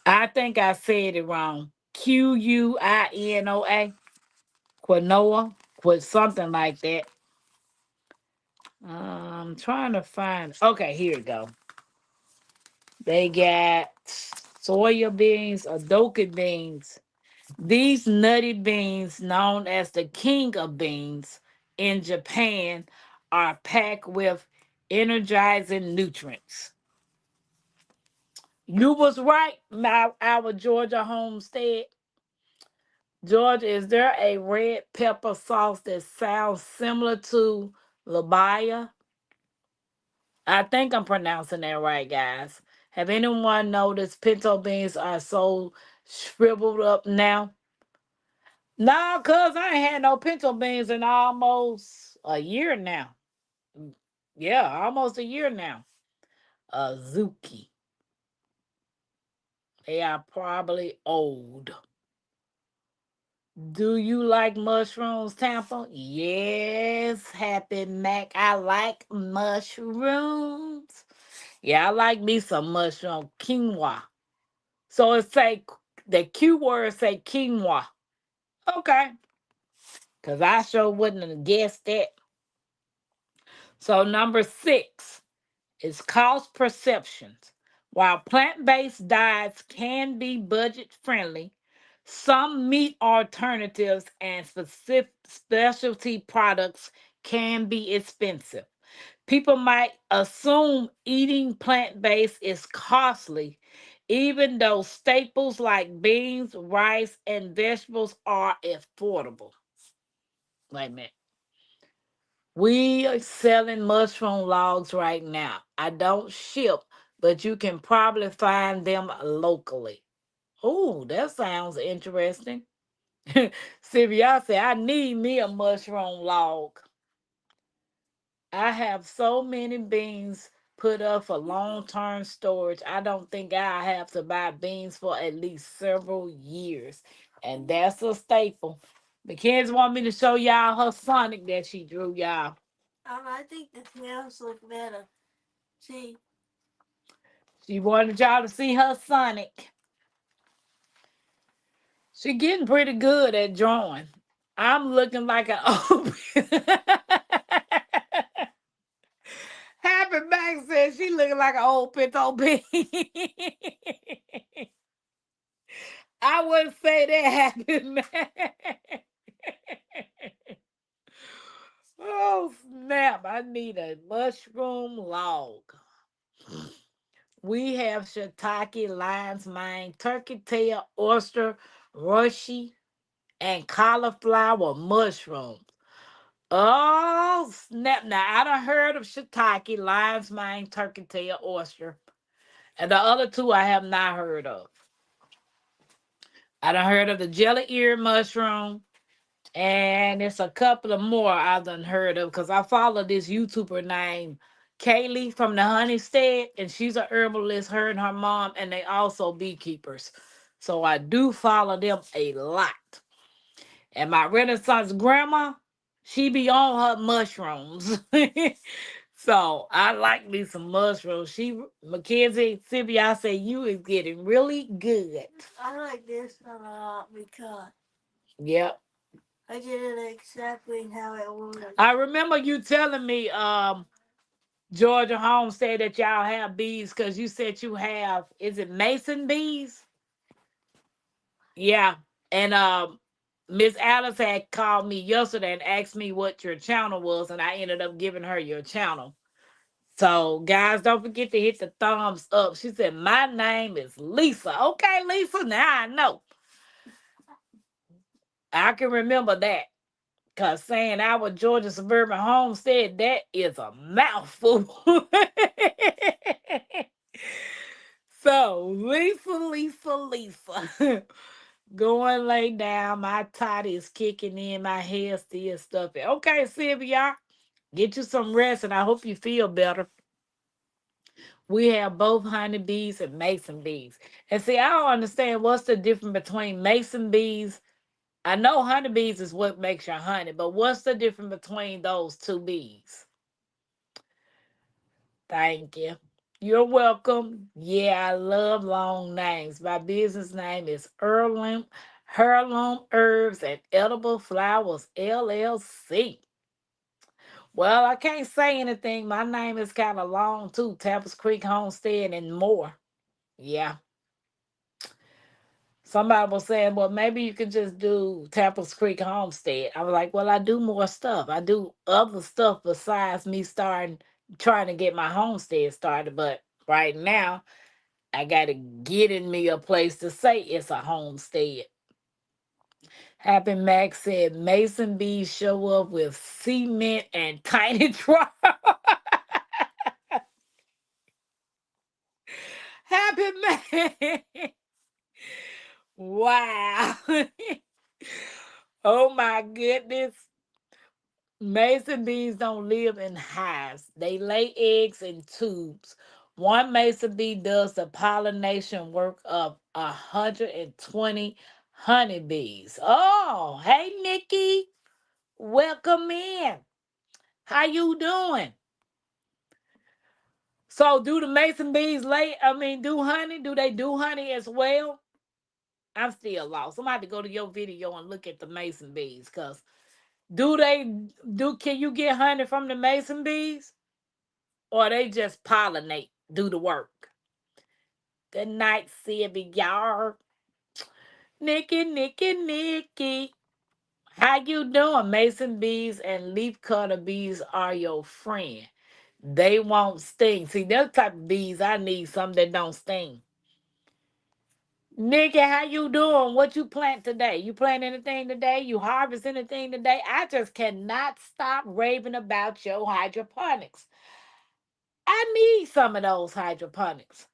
I think I said it wrong. Quinoa, quinoa, with something like that. I'm trying to find. Okay, here we go. They got soya beans, adoka beans. These nutty beans, known as the king of beans in Japan, are packed with energizing nutrients. You was right, our Georgia homestead. Georgia, is there a red pepper sauce that sounds similar to labaya? I think I'm pronouncing that right, guys. Have anyone noticed pinto beans are so shriveled up now? No, cuz I ain't had no pinto beans in almost a year now. Yeah, almost a year now. Zuki. They are probably old. Do you like mushrooms, Tampa? Yes, Happy Mac. I like mushrooms. Yeah, I like me some mushroom quinoa. So it say the Q word say quinoa. Okay. Cause I sure wouldn't have guessed that. So number 6 is cost perceptions. While plant-based diets can be budget friendly, some meat alternatives and specific specialty products can be expensive. People might assume eating plant-based is costly, even though staples like beans, rice, and vegetables are affordable. Wait a minute. We are selling mushroom logs right now. I don't ship, but you can probably find them locally. Oh, that sounds interesting. Sylvia said, I need me a mushroom log. I have so many beans put up for long term storage. I don't think I have to buy beans for at least several years. And that's a staple. The kids want me to show y'all her Sonic that she drew, y'all. I think the snails look better. See? She wanted y'all to see her Sonic. She getting pretty good at drawing. I'm looking like an old. Happy Mac says she looking like an old pinto bean. I wouldn't say that, Happy Mac. Oh snap! I need a mushroom log. We have shiitake, lion's mane, turkey tail, oyster, rushy, and cauliflower mushrooms. Oh, snap. Now, I done heard of shiitake, lion's mane, turkey tail, oyster. And the other two I have not heard of. I done heard of the jelly ear mushroom. And it's a couple of more I done heard of because I follow this YouTuber named Kaylee from the Honeystead, and she's a herbalist, her and her mom, and they also beekeepers. So I do follow them a lot. And my Renaissance grandma, she be on her mushrooms. So I like me some mushrooms. Mackenzie, Sylvia, I say you is getting really good. I like this one a lot because yep. I did it exactly how it was. I remember you telling me Georgia Homestead that y'all have bees because you said you have, is it Mason bees? Yeah. And Miss Alice had called me yesterday and asked me what your channel was, and I ended up giving her your channel. So, guys, don't forget to hit the thumbs up. She said, my name is Lisa. Okay, Lisa, now I know. I can remember that. Because saying our Georgia Suburban Homestead, that is a mouthful. So, Lisa. Go and lay down. My toddy is kicking in. My hair still stuffy. Okay, Sylvia, get you some rest, and I hope you feel better. We have both honeybees and mason bees. And see, I don't understand what's the difference between mason bees. I know honeybees is what makes your honey, but what's the difference between those two bees? Thank you. You're welcome. Yeah, I love long names. My business name is Heirloom Herbs and Edible Flowers LLC. Well, I can't say anything. My name is kind of long too. Tappas Creek Homestead and more. Yeah. Somebody was saying, well, maybe you could just do Tappas Creek Homestead. I was like, well, I do more stuff. I do other stuff besides me starting, trying to get my homestead started. But right now, I got to get in me a place to say it's a homestead. Happy Max said, Mason bees show up with cement and tiny truck. Happy Max. Wow. Oh my goodness. Mason bees don't live in hives. They lay eggs in tubes. One mason bee does the pollination work of 120 honeybees. Oh, hey Nikki, welcome in. How you doing? So do the mason bees do honey? Do they do honey as well? I'm still lost. I'm about to go to your video and look at the mason bees because do they can you get honey from the mason bees? Or they just pollinate, do the work. Good night, Sylvia. Nikki. How you doing? Mason bees and leaf cutter bees are your friend. They won't sting. See, those type of bees, I need some that don't sting. Nikki, how you doing? What you plant today? You plant anything today? You harvest anything today? I just cannot stop raving about your hydroponics. I need some of those hydroponics.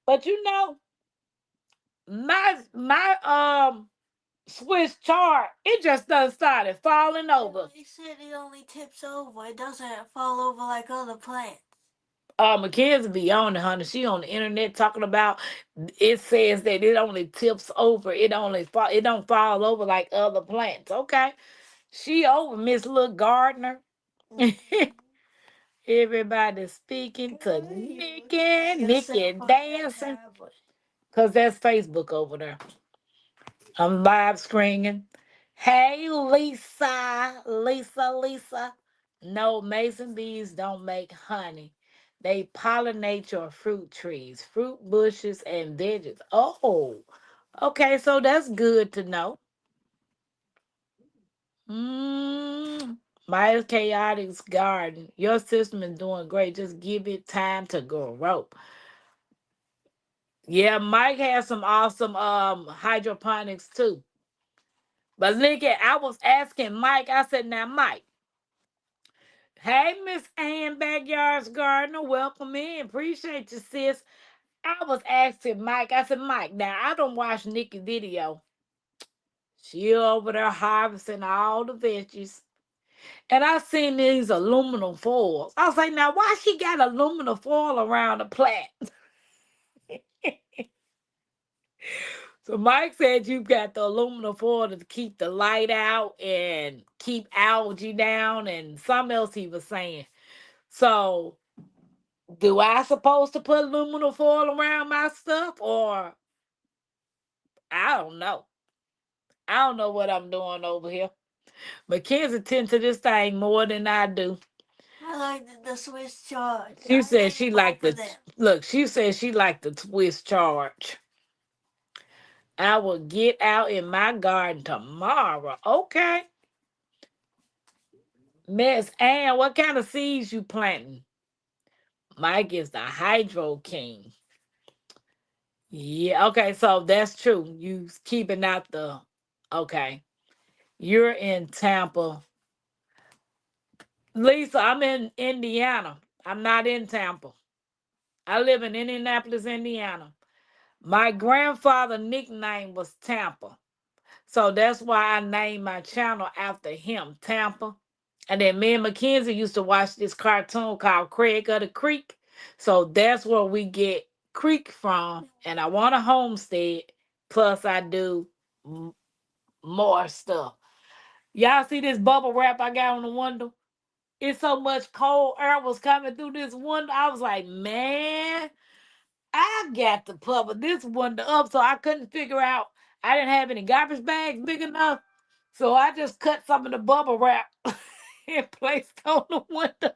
But you know, my Swiss chart, it just done started falling over. They said it only tips over. It doesn't fall over like other plants. Mackenzie be on it, honey. She on the internet talking about it says that it only tips over. It don't fall over like other plants. Okay. She over Miss Little Gardner. Everybody speaking to Nikki dancing. Cause that's Facebook over there. I'm live screening. Hey, Lisa. No, mason bees don't make honey. They pollinate your fruit trees, fruit bushes, and veggies. Oh, okay, so that's good to know. Mm, my chaotic garden. Your system is doing great. Just give it time to grow. Yeah, Mike has some awesome hydroponics too. But look at, I was asking Mike, I said, now, Mike, hey, Miss Ann Backyards Gardener, welcome in. Appreciate you, sis. I was asking Mike, I said, Mike, now I don't watch Nikki video. She over there harvesting all the veggies. And I seen these aluminum foils. I was like, now why she got aluminum foil around the plant? So Mike said you got the aluminum foil to keep the light out and keep algae down and something else he was saying. So do I supposed to put aluminum foil around my stuff or I don't know. I don't know what I'm doing over here. Mackenzie tend to this thing more than I do. I like the Swiss chard. She said she liked the look. She said she liked the twist charge. I will get out in my garden tomorrow. Okay, Miss Ann, what kind of seeds you planting? Mike is the hydro king. Yeah, okay, so that's true. You keeping out the okay. You're in Tampa. Lisa, I'm in Indiana. I'm not in Tampa. I live in Indianapolis, Indiana. My grandfather nickname was Tampa. So that's why I named my channel after him, Tampa. And then me and Mackenzie used to watch this cartoon called Craig of the Creek. So that's where we get Creek from. And I want a homestead. Plus, I do more stuff. Y'all see this bubble wrap I got on the window? It's so much cold air was coming through this window. I was like, man, I got to cover this window up. So I couldn't figure out. I didn't have any garbage bags big enough. So I just cut some of the bubble wrap and placed on the window.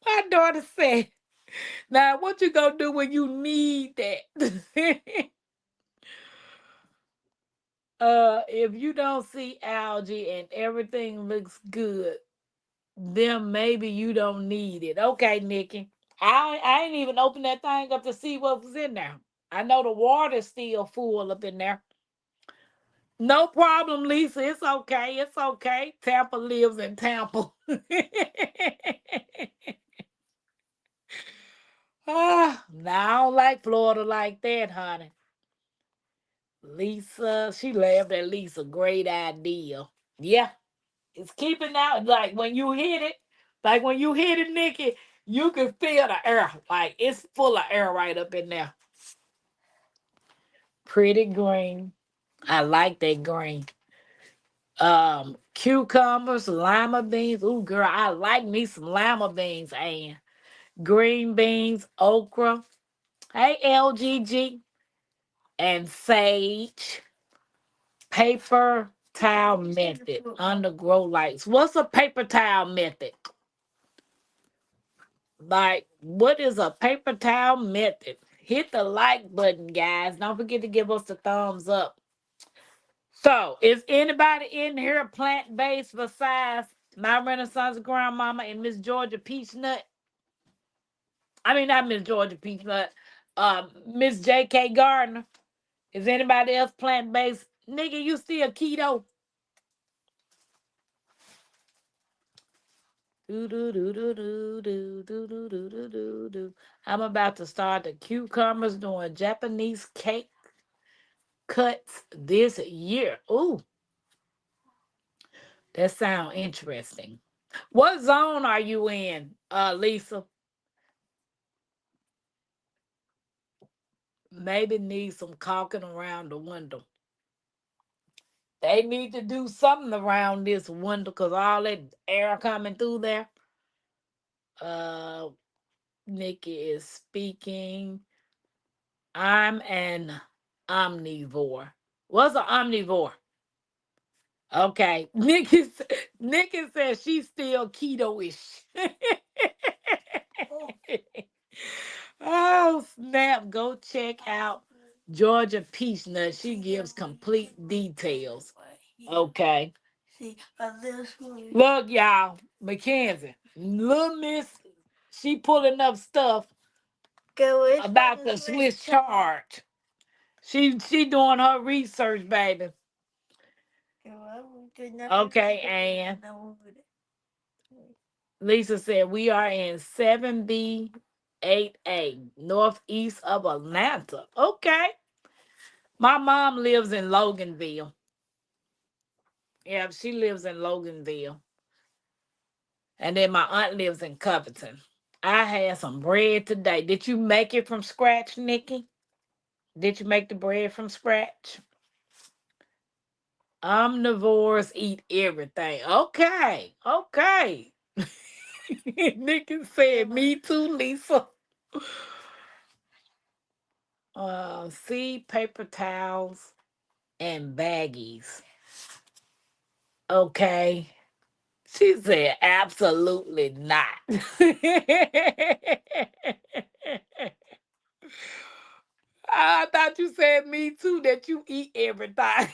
My daughter said, now what you gonna do when you need that? If you don't see algae and everything looks good, then maybe you don't need it. Okay, Nikki. I ain't even opened that thing up to see what was in there. I know the water's still full up in there. No problem, Lisa. It's okay. It's okay. Tampa lives in Tampa. Now I don't like Florida like that, honey. Lisa, she laughed at Lisa. Great idea. Yeah, it's keeping out. Like when you hit it, Nikki, you can feel the air. Like it's full of air right up in there. Pretty green. I like that green. Cucumbers, lima beans. Ooh, girl, I like me some lima beans and green beans, okra. Hey, LGG and sage. Paper towel method under grow lights. What's a paper towel method? Like, what is a paper towel method? Hit the like button, guys. Don't forget to give us the thumbs up. So, is anybody in here plant based besides my Renaissance grandmama and Miss Georgia Peachnut? I mean, not Miss Georgia Peachnut. Miss J.K. Gardner. Is anybody else plant based? Nigga, you still keto? Do, do, do, do, do, do, do, do, do, do, do, do. I'm about to start the cucumbers doing Japanese cake cuts this year. Ooh, that sounds interesting. What zone are you in, Lisa? Maybe need some caulking around the window. They need to do something around this window because all that air coming through there. Uh, Nikki is speaking. I'm an omnivore. What's an omnivore? Okay. Nikki says she's still keto-ish. Oh, snap. Go check out Georgia Peachnut. She gives complete details. Okay. Look, y'all, Mackenzie, little miss, she pulling up stuff about the Swiss chart. She doing her research, baby. Okay, and Lisa said we are in 7B 8A, northeast of Atlanta. Okay. My mom lives in Loganville. Yeah, she lives in Loganville. And then my aunt lives in Covington. I had some bread today. Did you make it from scratch, Nikki? Did you make the bread from scratch? Omnivores eat everything. Okay. Okay. Nikki said, me too, Lisa. See paper towels and baggies. Okay. She said, absolutely not. I thought you said me too, that you eat everything.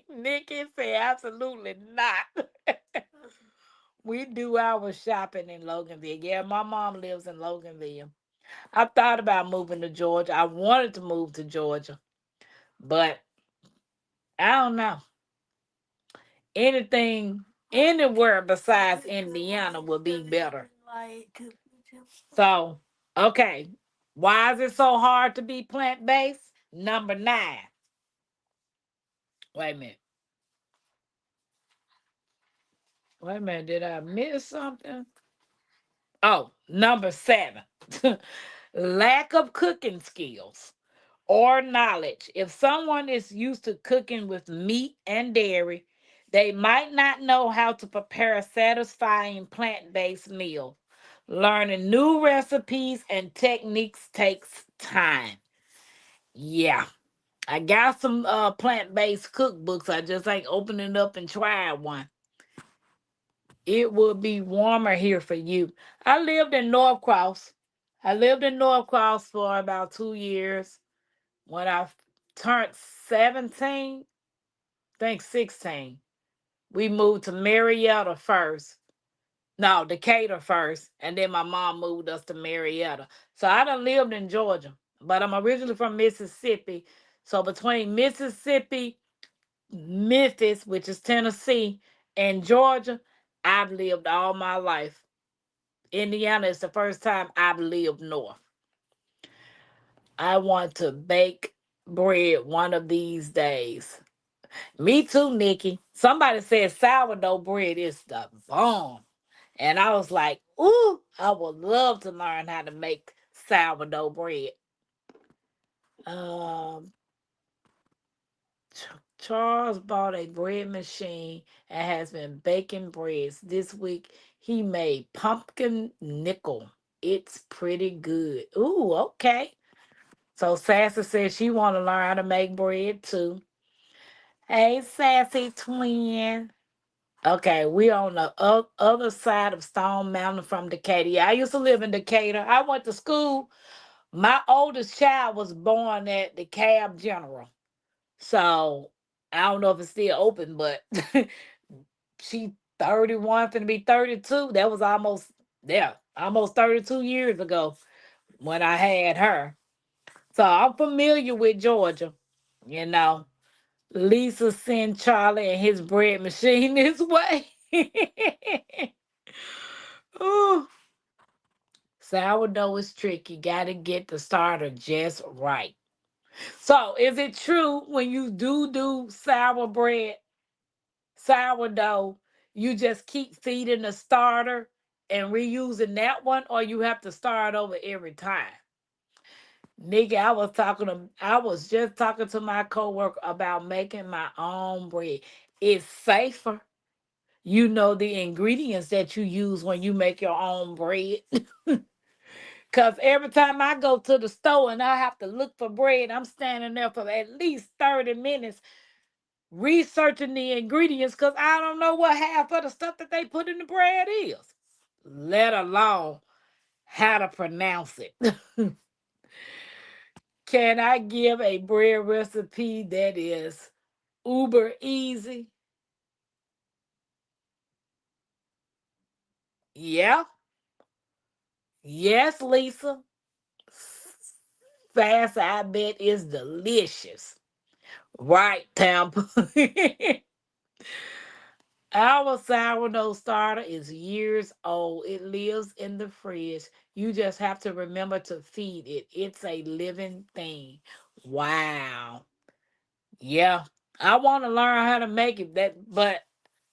Nikki said, absolutely not. We do our shopping in Loganville. Yeah, my mom lives in Loganville. I thought about moving to Georgia. I wanted to move to Georgia, but I don't know. Anything anywhere besides Indiana would be better. So, okay. Why is it so hard to be plant based? Number nine. Wait a minute. Wait a minute. Did I miss something? Oh, number seven. Lack of cooking skills or knowledge. If someone is used to cooking with meat and dairy, they might not know how to prepare a satisfying plant based meal. Learning new recipes and techniques takes time. Yeah, I got some plant based cookbooks. I just ain't opened it up and tried one. It will be warmer here for you. I lived in North Cross. I lived in North Cross for about 2 years. When I turned 17, I think 16, we moved to Marietta first. No, Decatur first. And then my mom moved us to Marietta. So I done lived in Georgia, but I'm originally from Mississippi. So between Mississippi, Memphis, which is Tennessee, and Georgia, I've lived all my life. Indiana is the first time I've lived north. I want to bake bread one of these days. Me too, Nikki. Somebody said sourdough bread is the bomb. And I was like, ooh, I would love to learn how to make sourdough bread. Um, Charles bought a bread machine and has been baking breads. This week he made pumpkin nickel. It's pretty good. Ooh, okay. So Sassy says she want to learn how to make bread too. Hey, Sassy twin. Okay, we on the other side of Stone Mountain from Decatur. Yeah, I used to live in Decatur. I went to school. My oldest child was born at the Cab General. So I don't know if it's still open, but she 31, finna be 32. That was almost, yeah, almost 32 years ago when I had her. So I'm familiar with Georgia. You know, Lisa sent Charlie and his bread machine this way. Ooh, sourdough is tricky. Gotta get the starter just right. So, is it true when you do sourdough, you just keep feeding the starter and reusing that one, or you have to start over every time? Nigga, I was just talking to my coworker about making my own bread. It's safer. You know the ingredients that you use when you make your own bread. Cause every time I go to the store and I have to look for bread, I'm standing there for at least 30 minutes researching the ingredients because I don't know what half of the stuff that they put in the bread is, let alone how to pronounce it. Can I give a bread recipe that is uber easy? Yeah. Yes, Lisa. Fast, I bet is delicious. Right, Tampa. Our sourdough starter is years old. It lives in the fridge. You just have to remember to feed it. It's a living thing. Wow. Yeah. I want to learn how to make it that, but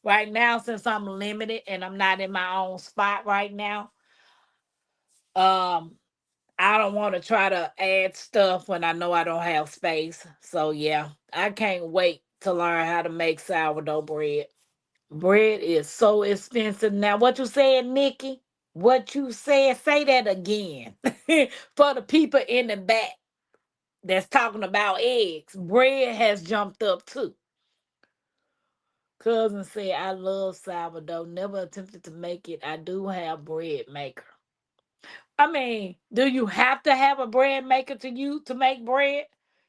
right now since I'm limited and I'm not in my own spot right now, um I don't want to try to add stuff when I know I don't have space. So yeah, I can't wait to learn how to make sourdough bread. Bread is so expensive now. What you said, Nikki? What you said? Say that again for the people in the back that's talking about eggs. Bread has jumped up too. Cousin said, I love sourdough. Never attempted to make it. I do have bread maker. I mean, do you have to have a bread maker to make bread?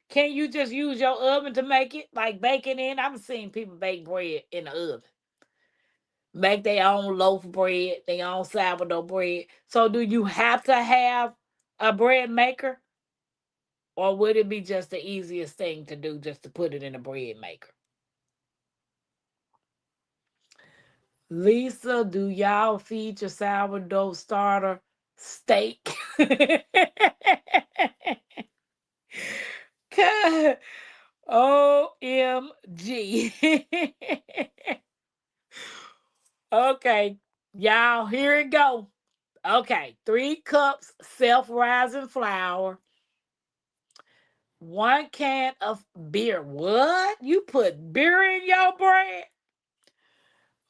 Can you just use your oven to make it? Like baking in? I've seen people bake bread in the oven. Make their own loaf bread, their own sourdough bread. So do you have to have a bread maker? Or would it be just the easiest thing to do just to put it in a bread maker? Lisa, do y'all feed your sourdough starter steak? OMG. Okay, y'all, here it go. Okay, 3 cups self-rising flour, 1 can of beer. What? You put beer in your bread?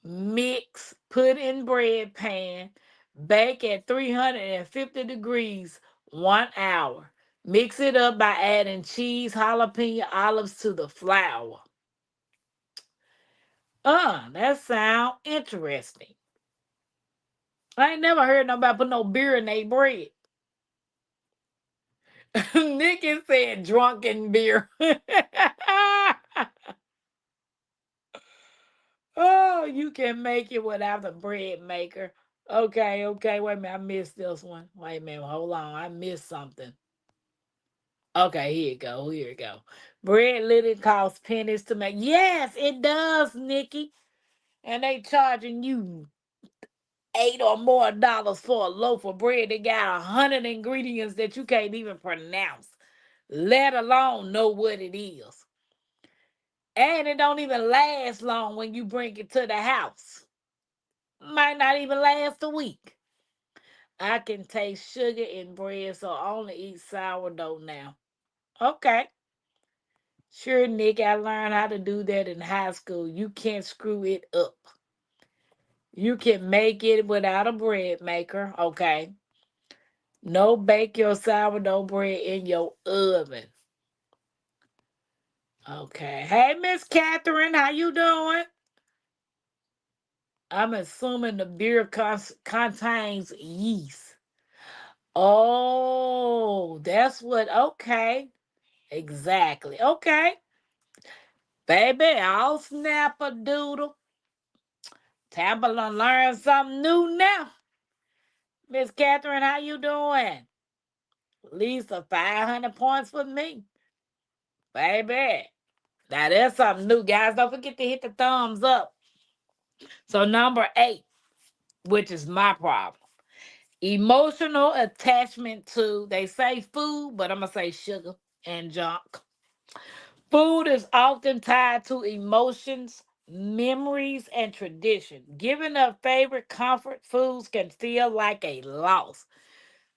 Mix, put in bread pan, bake at 350 degrees 1 hour. Mix it up by adding cheese, jalapeno, olives to the flour. That sound interesting. I ain't never heard nobody put no beer in their bread. Nikki said drunken beer. Oh, you can make it without the bread maker. Okay, okay. Wait a minute. I missed this one. Wait a minute. Hold on. I missed something. Okay, here you go. Here you go. Bread literally costs pennies to make. Yes, it does, Nikki. And they charging you $8 or more for a loaf of bread. They got 100 ingredients that you can't even pronounce, let alone know what it is. And it don't even last long when you bring it to the house. Might not even last a week. I can taste sugar in bread, so I only eat sourdough now. Okay. Sure, Nick, I learned how to do that in high school. You can't screw it up. You can make it without a bread maker. Okay. No, bake your sourdough bread in your oven. Okay. Hey, Miss Catherine, how you doing? I'm assuming the beer contains yeast. Oh, that's what. Okay. Exactly. Okay. Baby, I'll snap a doodle. Tampa learn something new now. Miss Catherine, how you doing? Lisa, 500 points for me. Baby. Now there's something new, guys. Don't forget to hit the thumbs up. So number 8, which is my problem. Emotional attachment to, they say food, but I'm going to say sugar and junk. Food is often tied to emotions, memories, and tradition. Giving up favorite comfort foods can feel like a loss.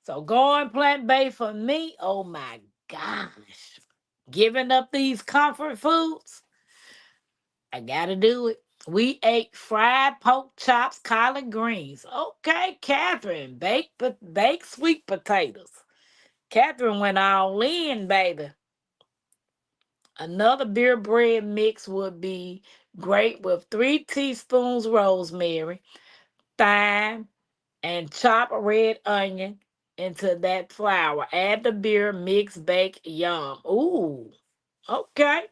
So going plant-based for me, oh my gosh. Giving up these comfort foods, I gotta do it. We ate fried pork chops, collard greens. Okay, Catherine, baked sweet potatoes. Catherine went all in, baby. Another beer bread mix would be great with 3 teaspoons rosemary, thyme, and chopped red onion into that flour. Add the beer, mix, bake, yum. Ooh, okay.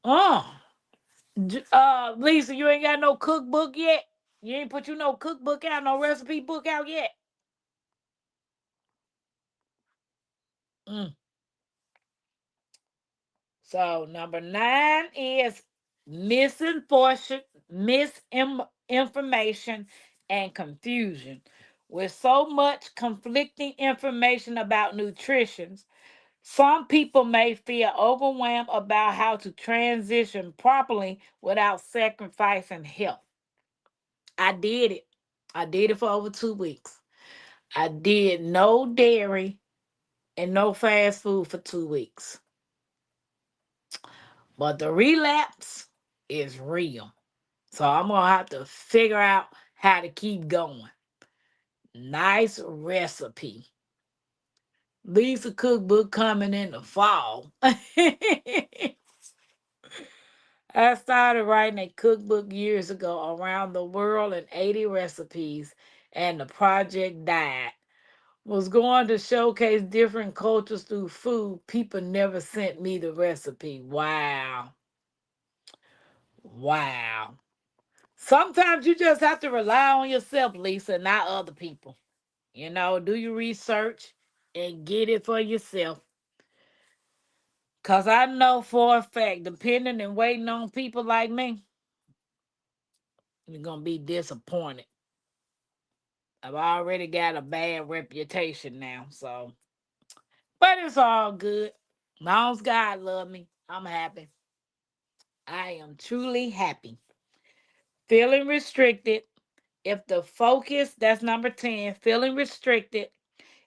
Oh, Lisa, you ain't got no cookbook yet. You ain't put no cookbook out, no recipe book out yet. Mm. So number 9 is misinformation and confusion. With so much conflicting information about nutrition, some people may feel overwhelmed about how to transition properly without sacrificing health. I did it. I did it for over 2 weeks. I did no dairy and no fast food for 2 weeks. But the relapse is real. So I'm going to have to figure out how to keep going. Nice recipe. Lisa cookbook coming in the fall. I started writing a cookbook years ago around the world in 80 recipes, and the project died. Was going to showcase different cultures through food. People never sent me the recipe. Wow. Wow. Sometimes you just have to rely on yourself, Lisa, not other people. Do your research and get it for yourself. Because I know for a fact, depending and waiting on people like me, you're going to be disappointed. I've already got a bad reputation now, so. But it's all good. As long as God love me, I'm happy. I am truly happy. Feeling restricted. If the focus, that's number 10, feeling restricted.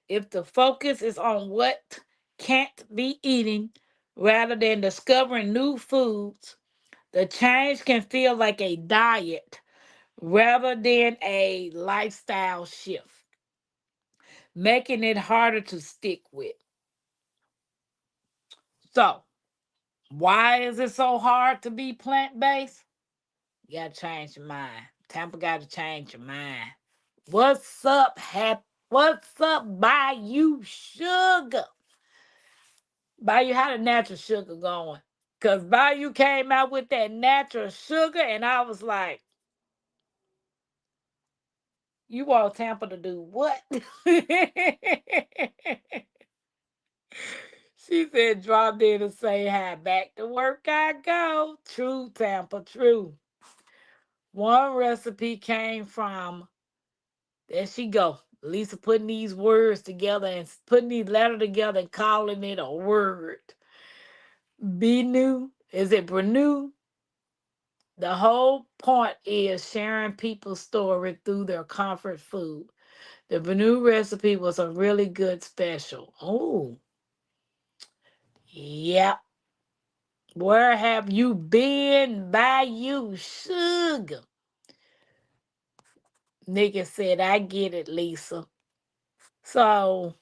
If the focus is on what can't be eaten rather than discovering new foods, the change can feel like a diet rather than a lifestyle shift, making it harder to stick with. So, why is it so hard to be plant based? You gotta change your mind. Tampa gotta change your mind. What's up, What's up, Bayou Sugar? Bayou, how the natural sugar going? Because Bayou came out with that natural sugar, and I was like, you want Tampa to do what? She said, drop in and say hi. Back to work I go. True, Tampa, true. One recipe came from, there she go. Lisa putting these words together and putting these letters together and calling it a word. Be new. Is it Brew? The whole point is sharing people's story through their comfort food. The Brew recipe was a really good special. Oh, yep. Where have you been, Bayou Sugar? Nikki said, I get it, Lisa. So,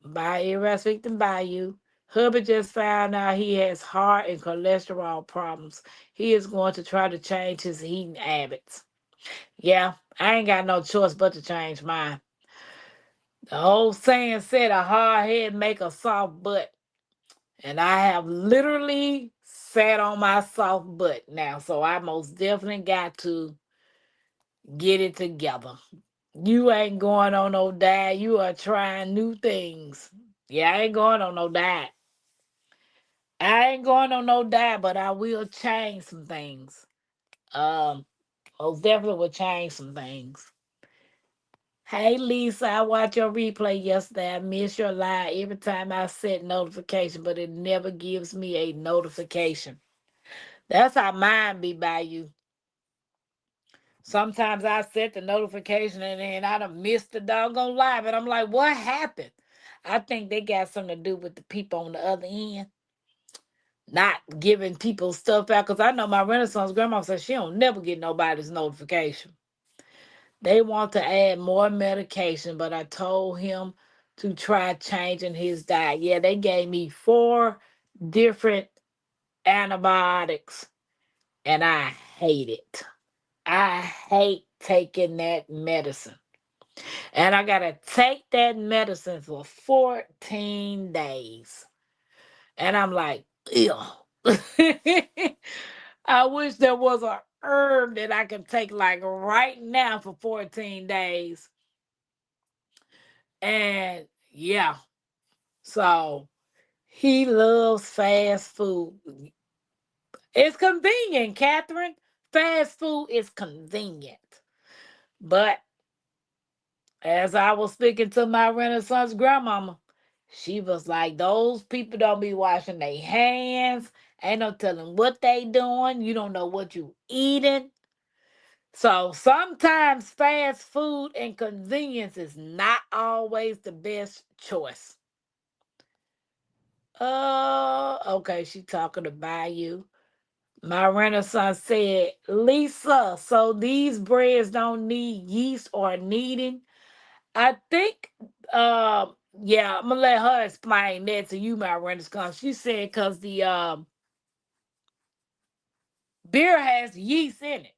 by irrespective Bayou, Hubby just found out he has heart and cholesterol problems. He is going to try to change his eating habits. Yeah, I ain't got no choice but to change mine. The old saying said a hard head make a soft butt. And I have literally sat on my soft butt now. So I most definitely got to get it together. You ain't going on no diet. You are trying new things. Yeah, I ain't going on no diet. I ain't going on no diet, but I will change some things. Um, Most definitely will change some things. Hey Lisa, I watched your replay yesterday. I miss your live every time I set notification, but it never gives me a notification. That's how mine be by you. Sometimes I set the notification and then I done missed the doggone live, and I'm like, what happened? I think they got something to do with the people on the other end not giving people stuff out. Cause I know my Renaissance grandma said she don't never get nobody's notification. They want to add more medication, but I told him to try changing his diet. Yeah, they gave me 4 different antibiotics, and I hate it. I hate taking that medicine. And I got to take that medicine for 14 days. And I'm like, ew. I wish there was a herb that I could take like right now for 14 days. And yeah, so he loves fast food. It's convenient, Catherine. Fast food is convenient. But as I was speaking to my Renaissance grandmama, she was like, those people don't be washing their hands. Ain't no telling what they doing. You don't know what you eating. So sometimes fast food and convenience is not always the best choice. Okay, she talking about you. My Renaissance said, Lisa, so these breads don't need yeast or kneading. I think, yeah, I'm gonna let her explain that to you, my Renaissance. She said, cause Beer has yeast in it.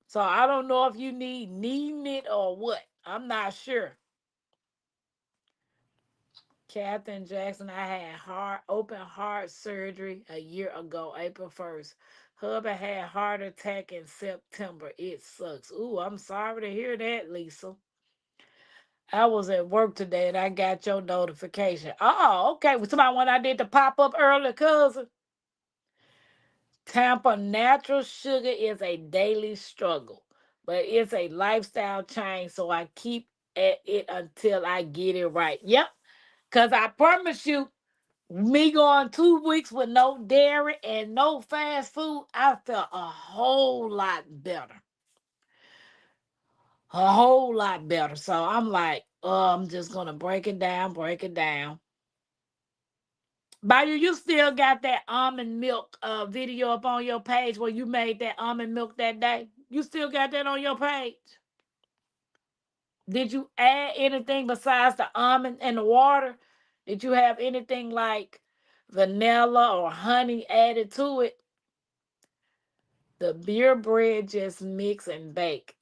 So I don't know if you needing it or what. I'm not sure. Katherine Jackson, I had open heart surgery a year ago, April 1st. Hubby had heart attack in September. It sucks. Ooh, I'm sorry to hear that, Lisa. I was at work today and I got your notification. Oh, okay. Well, somebody when I did the pop up earlier, cousin. Tampa natural sugar is a daily struggle, but it's a lifestyle change. So I keep at it until I get it right. Yep. Cause I promise you, me going 2 weeks with no dairy and no fast food, I felt a whole lot better. A whole lot better. So I'm like, I'm just gonna break it down, break it down. Bayou, you still got that almond milk video up on your page where you made that almond milk that day? You still got that on your page? Did you add anything besides the almond and the water? Did you have anything like vanilla or honey added to it? The beer bread just mix and bake.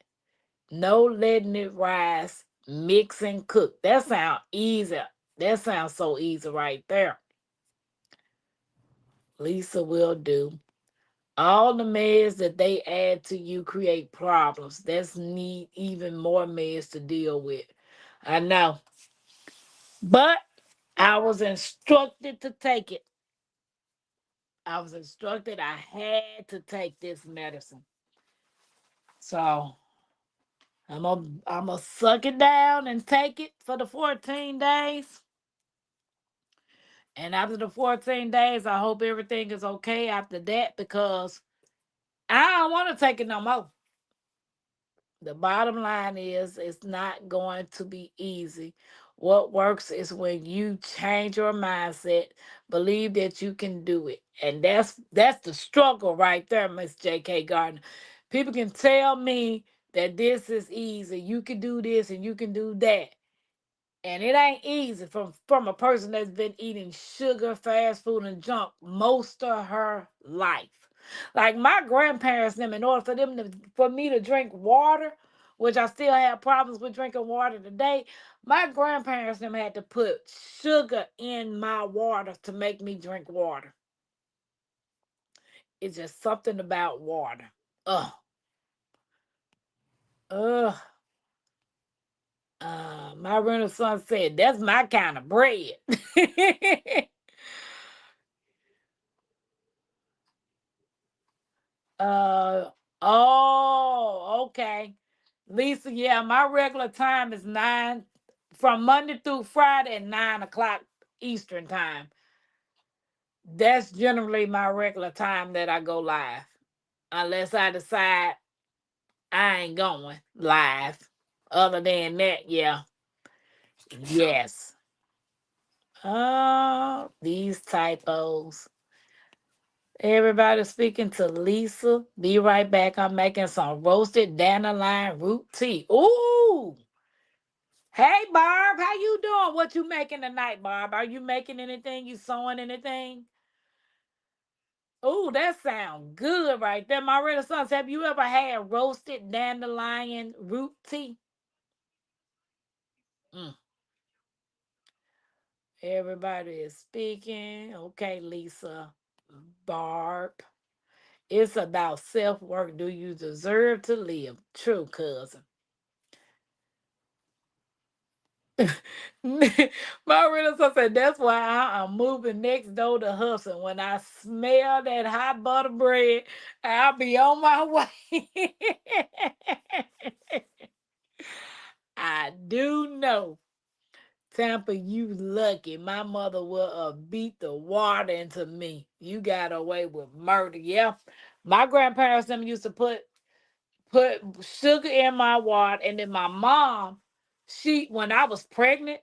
No letting it rise. Mix and cook. That sounds easy. That sounds so easy right there. Lisa will do. All the meds that they add to you create problems. That's need even more meds to deal with. I know. But I was instructed to take it. I was instructed I had to take this medicine. So I'm gonna suck it down and take it for the 14 days. And after the 14 days, I hope everything is okay after that because I don't want to take it no more. The bottom line is it's not going to be easy. What works is when you change your mindset, believe that you can do it. And that's the struggle right there, Miss J.K. Gardner. People can tell me that this is easy. You can do this and you can do that. And it ain't easy from a person that's been eating sugar, fast food, and junk most of her life. Like my grandparents, them in order for me to drink water, which I still have problems with drinking water today, my grandparents them had to put sugar in my water to make me drink water. It's just something about water. Ugh, ugh. My Renaissance said that's my kind of bread. Uh okay. Lisa, yeah, my regular time is 9 from Monday through Friday at 9 o'clock Eastern time. That's generally my regular time that I go live. Unless I decide I ain't going live. Other than that, yeah. Yes. Oh, these typos. Everybody speaking to Lisa. Be right back. I'm making some roasted dandelion root tea. Ooh. Hey Barb, how you doing? What you making tonight, Barb? Are you making anything? You sewing anything? Ooh, that sounds good right there. My Renaissance, have you ever had roasted dandelion root tea? Mm. Everybody is speaking. Okay, Lisa. Barb. It's about self-work. Do you deserve to live? True, cousin. Marissa said that's why I'm moving next door to Hudson. When I smell that hot butter bread, I'll be on my way. I do know. Tampa, you lucky. My mother will beat the water into me. You got away with murder. Yeah. My grandparents them used to put sugar in my water, and then my mom, she when I was pregnant.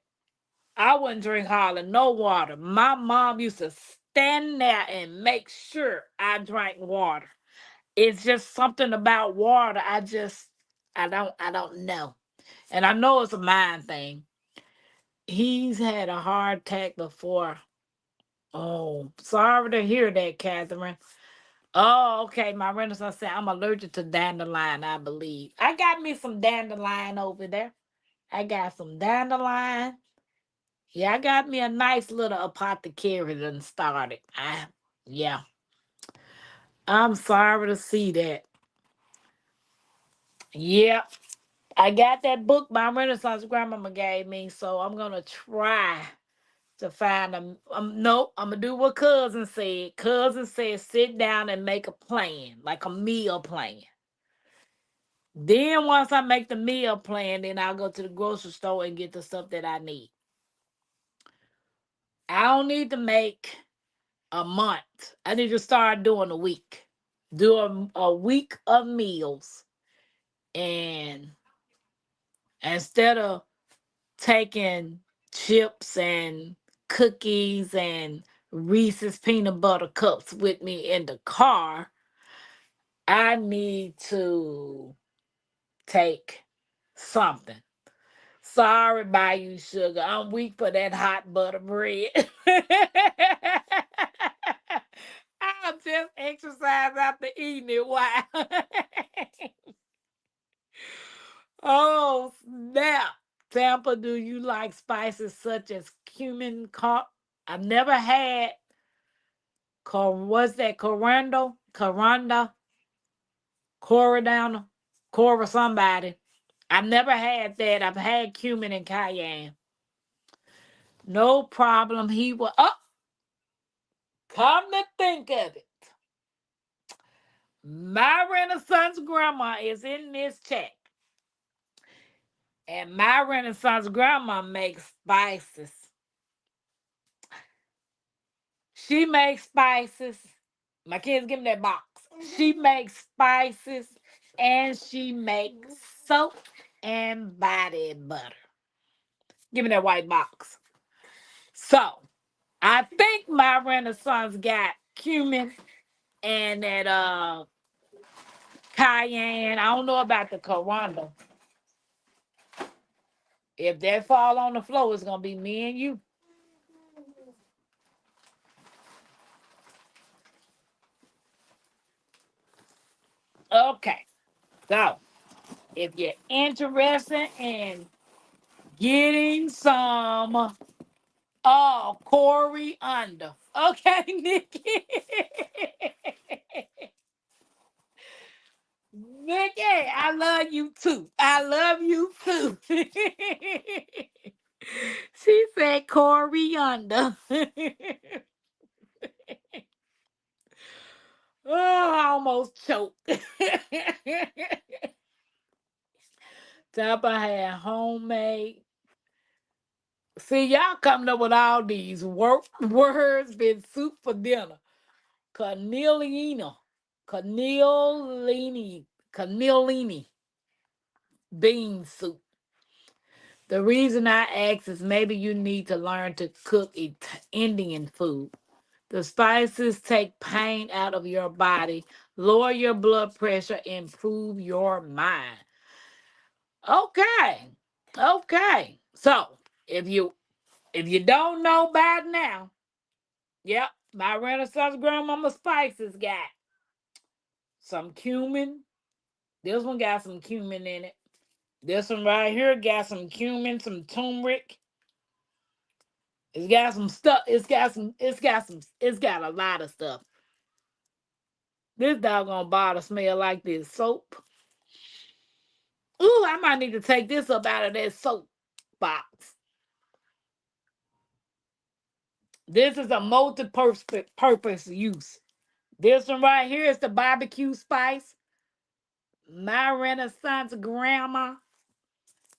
I wouldn't drink hardly no water. My mom used to stand there and make sure I drank water. It's just something about water. I don't know. And I know it's a mind thing. He's had a heart attack before. Oh, sorry to hear that, Catherine. Oh, okay. My Renaissance said I'm allergic to dandelion, I believe. I got me some dandelion over there. I got some dandelion. Yeah, I got me a nice little apothecary done started. Yeah. I'm sorry to see that. Yep. I got that book my Renaissance grandmama gave me, so I'm gonna try to find a. No, I'm gonna do what cousin said. Cousin said sit down and make a plan, like a meal plan. Then once I make the meal plan, then I'll go to the grocery store and get the stuff that I need. I don't need to make a month. I need to start doing a week. Do a week of meals. And instead of taking chips and cookies and Reese's peanut butter cups with me in the car, I need to take something. Sorry, Bayou Sugar. I'm weak for that hot butter bread. I'll just exercise after eating it. Why? Oh, snap. Tampa, do you like spices such as cumin? I've never had, what's that, coriander, cora somebody. I've never had that. I've had cumin and cayenne. No problem. He will. Oh, come to think of it, my Renaissance grandma is in this chat, and my Renaissance grandma makes spices. She makes spices. My kids, give me that box. She makes spices, and she makes soap and body butter. Give me that white box. So I think my Renaissance got cumin and that cayenne. I don't know about the coriander. If that fall on the floor, it's gonna be me and you. Okay. So if you're interested in getting some coriander. Okay, Nikki. Nikki, I love you too. I love you too. She said coriander. Oh, I almost choked. Tapa had homemade. See, y'all coming up with all these words, been soup for dinner. Corneliana, Corneliani bean soup. The reason I ask is maybe you need to learn to cook Indian food. The spices take pain out of your body, lower your blood pressure, improve your mind. Okay. Okay. So if you don't know by now, yep, my Renaissance grandmama spices got some cumin. This one got some cumin in it. This one right here got some cumin, some turmeric. It's got some stuff. It's got a lot of stuff. This doggone bottle smell like this soap. Ooh, I might need to take this up out of that soap box. This is a multi-purpose use. This one right here is the barbecue spice. My Renaissance grandma.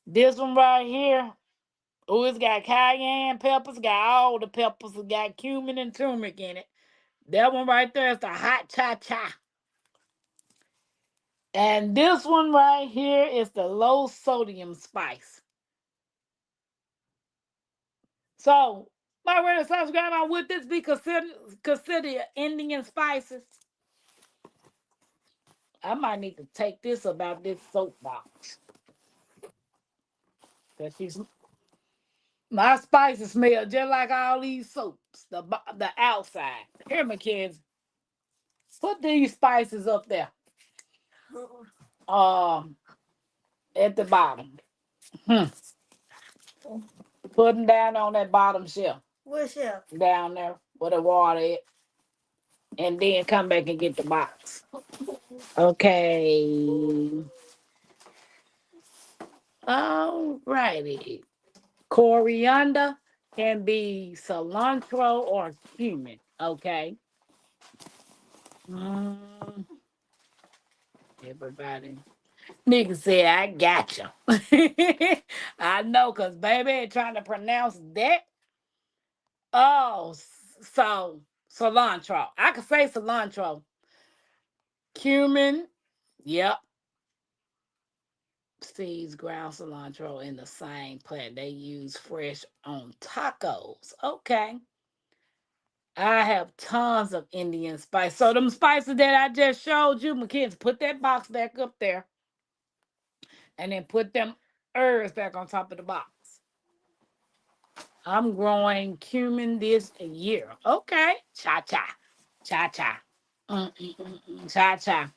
This one right here. Oh, it's got cayenne peppers, got all the peppers, it got cumin and turmeric in it. That one right there is the hot cha cha. And this one right here is the low sodium spice. So, my Renaissance grandma, would this be considered Indian spices? I might need to take this about this soapbox. Cause my spices smell just like all these soaps. The outside. Here, my kids. Put these spices up there. Um, at the bottom. Hmm. Put them down on that bottom shelf. What shelf? Down there where the water is. And then come back and get the box. Okay. All righty. Coriander can be cilantro or cumin. Okay. Mm, everybody. Nigga said, I got you. I know, because baby ain't trying to pronounce that. Oh, so cilantro. I can say cilantro. Cumin. Yep. Seeds, ground cilantro in the same plant. They use fresh on tacos. Okay. I have tons of Indian spice. So them spices that I just showed you, Mackenzie, put that box back up there. And then put them herbs back on top of the box. I'm growing cumin this year. Okay. Cha cha. Cha cha. Cha cha.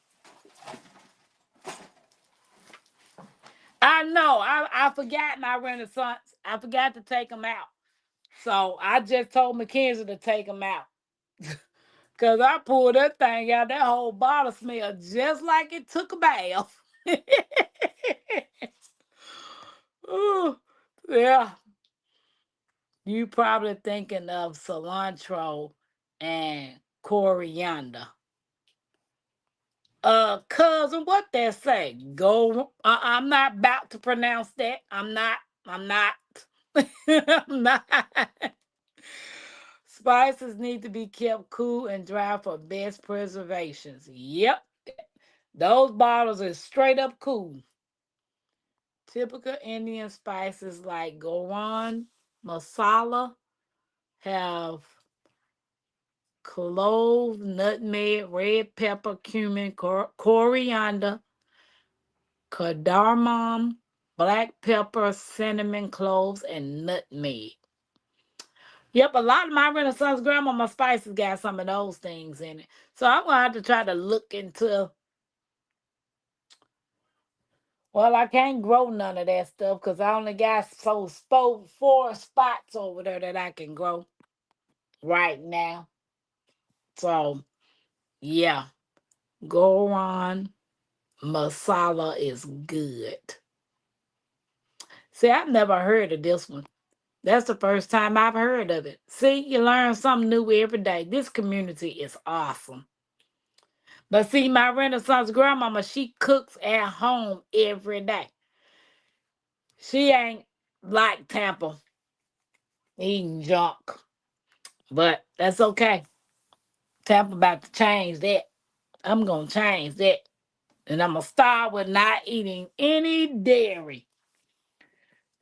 I know. I forgot my Renaissance. I forgot to take them out. So I just told Mackenzie to take them out. Because I pulled that thing out. That whole bottle smelled just like it took a bath. Ooh, yeah. You probably thinking of cilantro and coriander. Cousin, what that say? Go. I'm not about to pronounce that. I'm not. I'm not. I'm not. Spices need to be kept cool and dry for best preservations. Yep. Those bottles are straight up cool. Typical Indian spices like garam masala have clove, nutmeg, red pepper, cumin, coriander, cardamom, black pepper, cinnamon, cloves, and nutmeg. Yep, a lot of my Renaissance grandmama spices got some of those things in it. So I'm gonna have to try to look into. Well, I can't grow none of that stuff because I only got four spots over there that I can grow right now. So yeah, garam masala is good. See, I've never heard of this one. That's the first time I've heard of it. See, you learn something new every day. This community is awesome. But see, my Renaissance grandmama, she cooks at home every day. She ain't like Tampa eating junk. But that's okay. Tampa about to change that. I'm gonna change that. And I'm gonna start with not eating any dairy.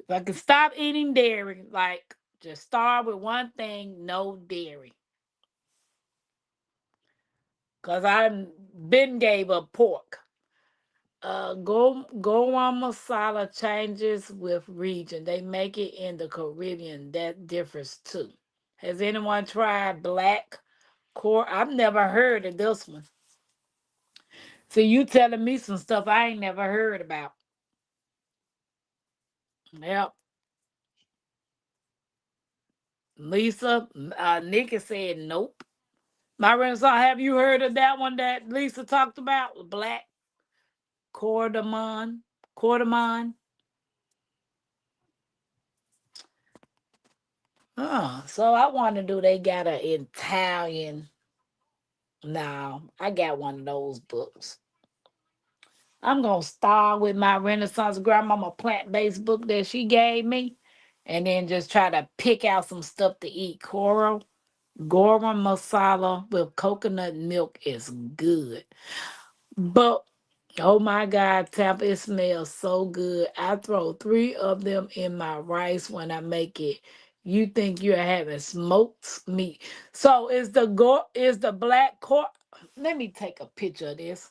If I can stop eating dairy, like just start with one thing, no dairy. Cause I been gave up pork. Goan masala changes with region. They make it in the Caribbean. That differs too. Has anyone tried black core? I've never heard of this one. So you telling me some stuff I ain't never heard about. Yep. Lisa, Nikki said nope. My Renaissance, have you heard of that one that Lisa talked about? Black cardamom. Cardamom. So I want to do. They got an Italian. No, I got one of those books. I'm gonna start with my Renaissance grandmama plant-based book that she gave me, and then just try to pick out some stuff to eat. Coral garam masala with coconut milk is good. But oh my God, Tampa, it smells so good. I throw three of them in my rice when I make it. You think you're having smoked meat. So is the black corn. Let me take a picture of this.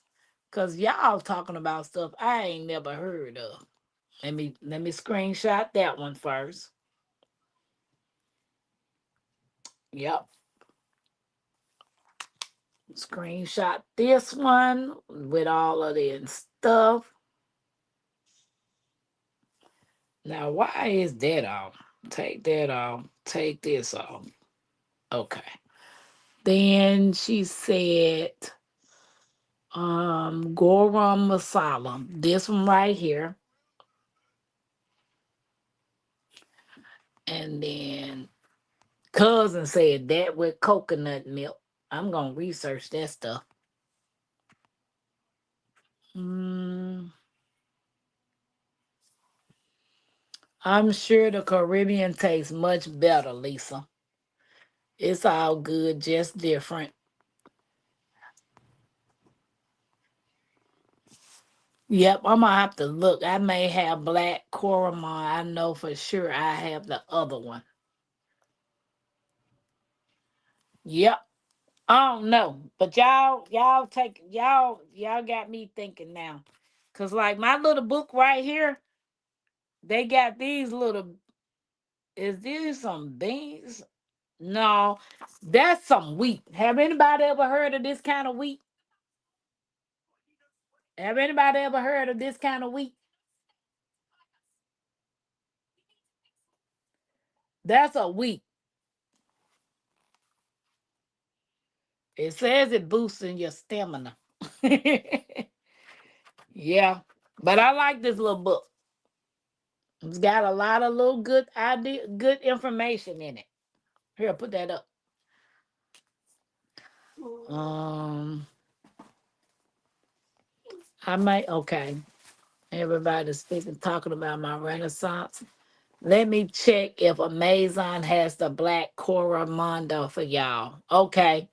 Cause y'all talking about stuff I ain't never heard of. Let me screenshot that one first. Yep. Screenshot this one with all of this stuff. Now, why is that off? Take that off. Take this off. Okay. Then she said, Goram Masala. This one right here. And then cousin said that with coconut milk. I'm gonna research that stuff. Mm, I'm sure the Caribbean tastes much better, Lisa. It's all good, just different. Yep, I'm gonna have to look. I may have black coramon. I know for sure I have the other one. Yep. I don't know. But y'all got me thinking now. Cause like my little book right here, they got these little, is these some beans? No, that's some wheat. Have anybody ever heard of this kind of wheat? Have anybody ever heard of this kind of wheat? That's a wheat. It says it boosting your stamina. Yeah. But I like this little book. It's got a lot of little good idea, good information in it. Here, put that up. Um, I might okay. Everybody's speaking, talking about my Renaissance. Let me check if Amazon has the black Coramondo for y'all. Okay.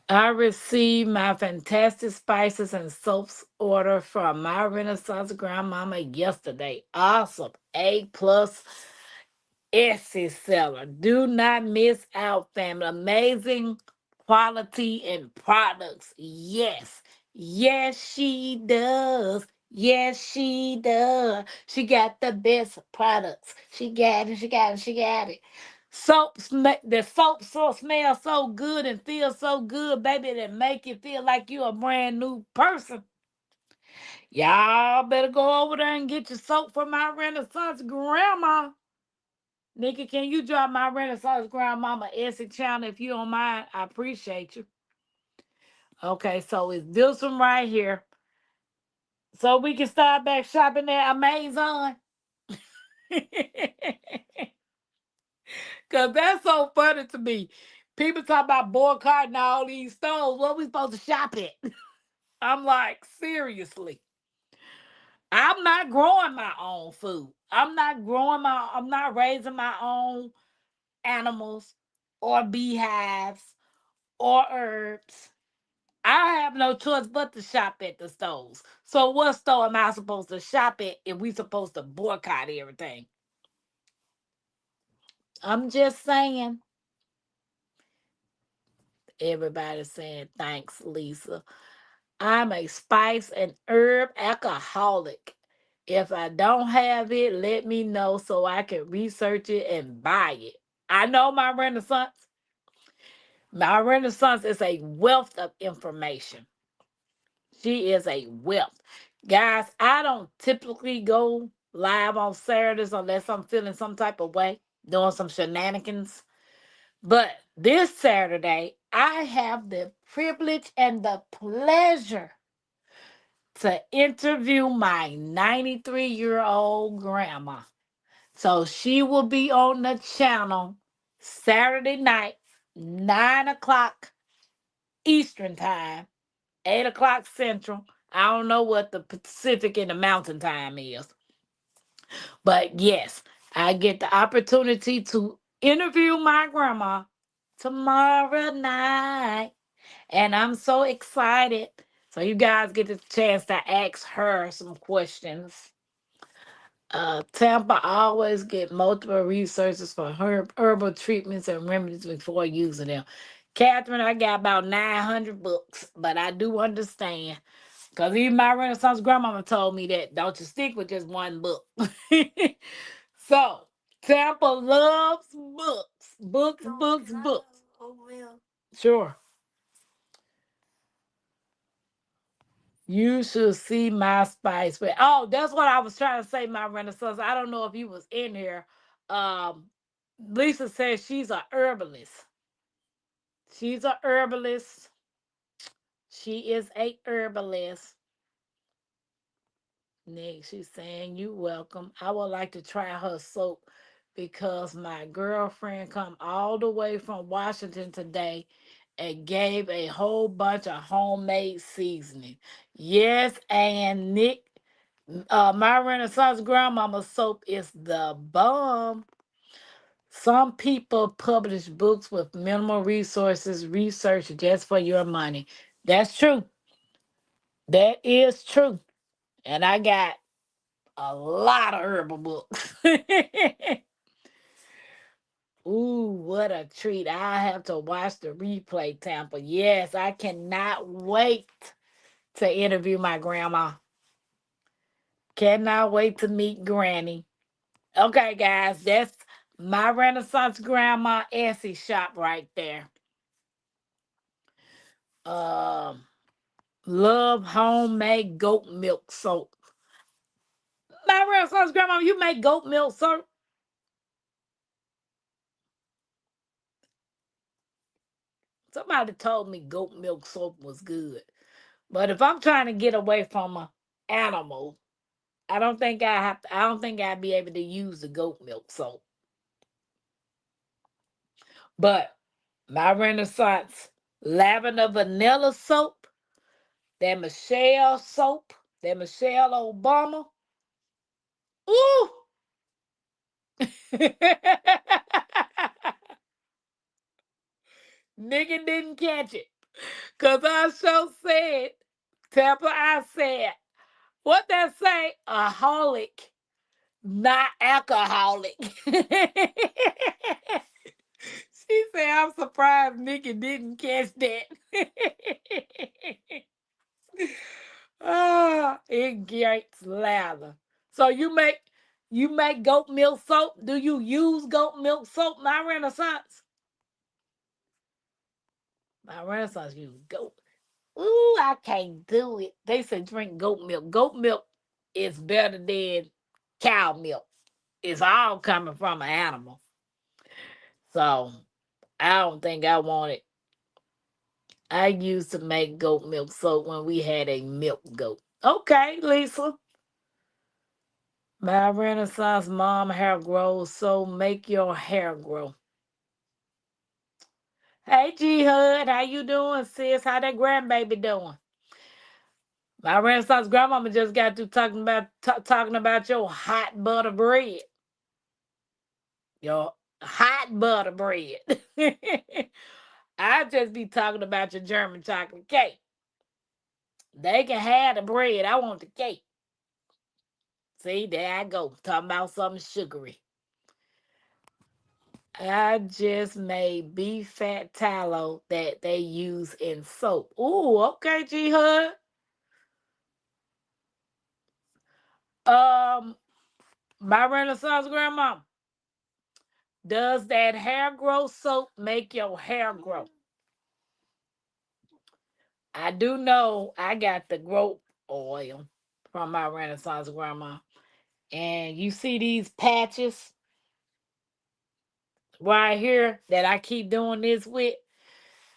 I received my fantastic spices and soaps order from my Renaissance grandmama yesterday. Awesome. A plus Etsy seller. Do not miss out, family. Amazing quality and products. Yes. Yes, she does. Yes, she does. She got the best products. She got it. She got it. She got it. The soap so smells so good and feels so good, baby, that make you feel like you a brand new person. Y'all better go over there and get your soap from my Renaissance grandma. Nikki, can you drop my Renaissance grandmama Etsy channel if you don't mind? I appreciate you. Okay, so it's this one right here. So we can start back shopping at Amazon. Cause that's so funny to me. People talk about boycotting all these stores. What we supposed to shop at? I'm like, seriously. I'm not growing my own food. I'm not raising my own animals or beehives or herbs. I have no choice but to shop at the stores. So what store am I supposed to shop at if we supposed to boycott everything? I'm just saying. Everybody's saying thanks, Lisa. I'm a spice and herb alcoholic. If I don't have it, let me know so I can research it and buy it. I know my Renaissance. My Renaissance is a wealth of information. She is a wealth. Guys, I don't typically go live on Saturdays unless I'm feeling some type of way, doing some shenanigans. But this Saturday, I have the privilege and the pleasure to interview my 93-year-old grandma. So she will be on the channel Saturday night, 9 o'clock Eastern Time, 8 o'clock Central. I don't know what the Pacific and the Mountain Time is. But yes, I get the opportunity to interview my grandma tomorrow night. And I'm so excited. So you guys get the chance to ask her some questions. Tampa always get multiple resources for herbal treatments and remedies before using them. Catherine, I got about 900 books, but I do understand. Because even my Renaissance grandmama told me that don't you stick with just one book. So, Tampa loves books. Books, books, books. Sure. You should see my spice. Oh, that's what I was trying to say, my Renaissance. I don't know if you was in here. Um, Lisa says she's a herbalist. She's a herbalist. She is a herbalist. Nick, she's saying you welcome. I would like to try her soap because my girlfriend come all the way from Washington today and gave a whole bunch of homemade seasoning. Yes, and Nick, my Renaissance grandmama soap is the bomb. Some people publish books with minimal resources, research just for your money. That's true. That is true. And I got a lot of herbal books. Ooh, what a treat. I have to watch the replay, Tampa. Yes, I cannot wait to interview my grandma. Cannot wait to meet Granny. Okay, guys, that's my Renaissance Grandma Essie shop right there. Um, love homemade goat milk soap. My Renaissance Grandma, you make goat milk soap? Somebody told me goat milk soap was good. But if I'm trying to get away from a animal, I don't think I have to, I don't think I'd be able to use the goat milk soap. But my Renaissance lavender vanilla soap, that Michelle soap, that Michelle Obama. Ooh. Nigga didn't catch it. Cause I so said, Tampa, I said, what that say? A holic, not alcoholic. She said, I'm surprised Nikki didn't catch that. Ah, it gets louder. So you make goat milk soap? Do you use goat milk soap, my Renaissance? My Renaissance use goat. Ooh, I can't do it. They say drink goat milk. Goat milk is better than cow milk. It's all coming from an animal. So I don't think I want it. I used to make goat milk soap when we had a milk goat. Okay, Lisa. My Renaissance mom hair grows, so make your hair grow. Hey G Hud, how you doing, sis? How that grandbaby doing? My Renaissance grandmama just got through talking about your hot butter bread. Your hot butter bread. I just be talking about your German chocolate cake. They can have the bread. I want the cake. See, there I go. Talking about something sugary. I just made beef fat tallow that they use in soap. Ooh, okay, G Hud. Um, my Renaissance grandma. Does that hair growth soap make your hair grow? I do know I got the growth oil from my Renaissance grandma. And you see these patches right here that I keep doing this with?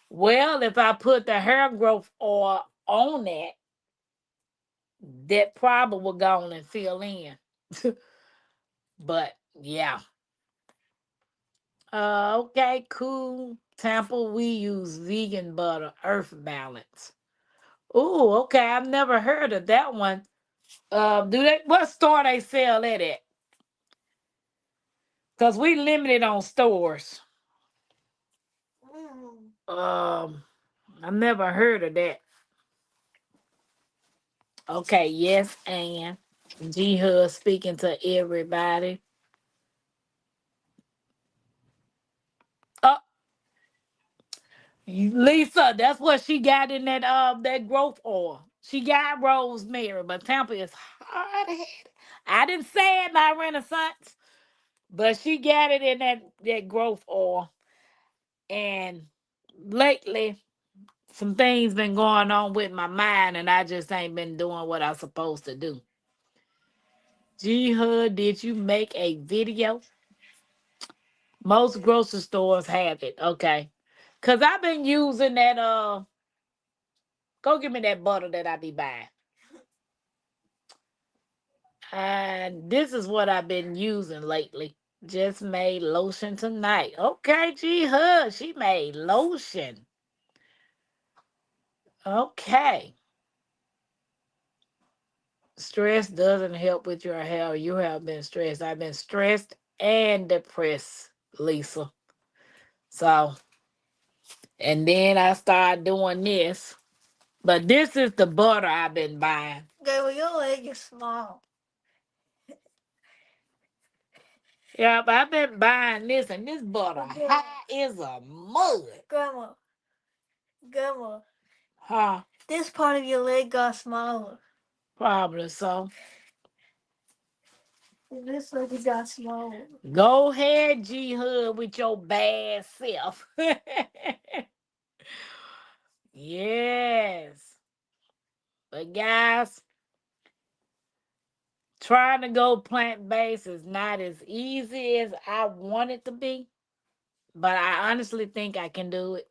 Well, if I put the hair growth oil on that, that probably will go on and fill in. But yeah. Okay, cool. Tampa, we use vegan butter, Earth Balance. Oh, okay. I've never heard of that one. Do they? What store they sell it at? Cause we limited on stores. I've never heard of that. Okay, yes, and G Hud speaking to everybody. Uh, Lisa, that's what she got in that growth oil. She got rosemary, but Tampa is hard headed. I didn't say it, my Renaissance, but she got it in that growth oil. And lately, Some things been going on with my mind, and I just ain't been doing what I'm supposed to do. G Hood, did you make a video? Most grocery stores have it. Okay. Cause I've been using that go give me that butter that I be buying. And this is what I've been using lately. Just made lotion tonight. Okay, G Hood, she made lotion. Okay. Stress doesn't help with your health. You have been stressed. I've been stressed and depressed, Lisa. So, and then I started doing this. But this is the butter I've been buying. Girl, your leg is small. Yep, I've been buying this, and this butter high is a mud. Grandma, Huh? this part of your leg got smaller. Probably so. This leg got smaller. Go ahead, G Hood, with your bad self. Yes. But guys, trying to go plant based is not as easy as I want it to be. But I honestly think I can do it.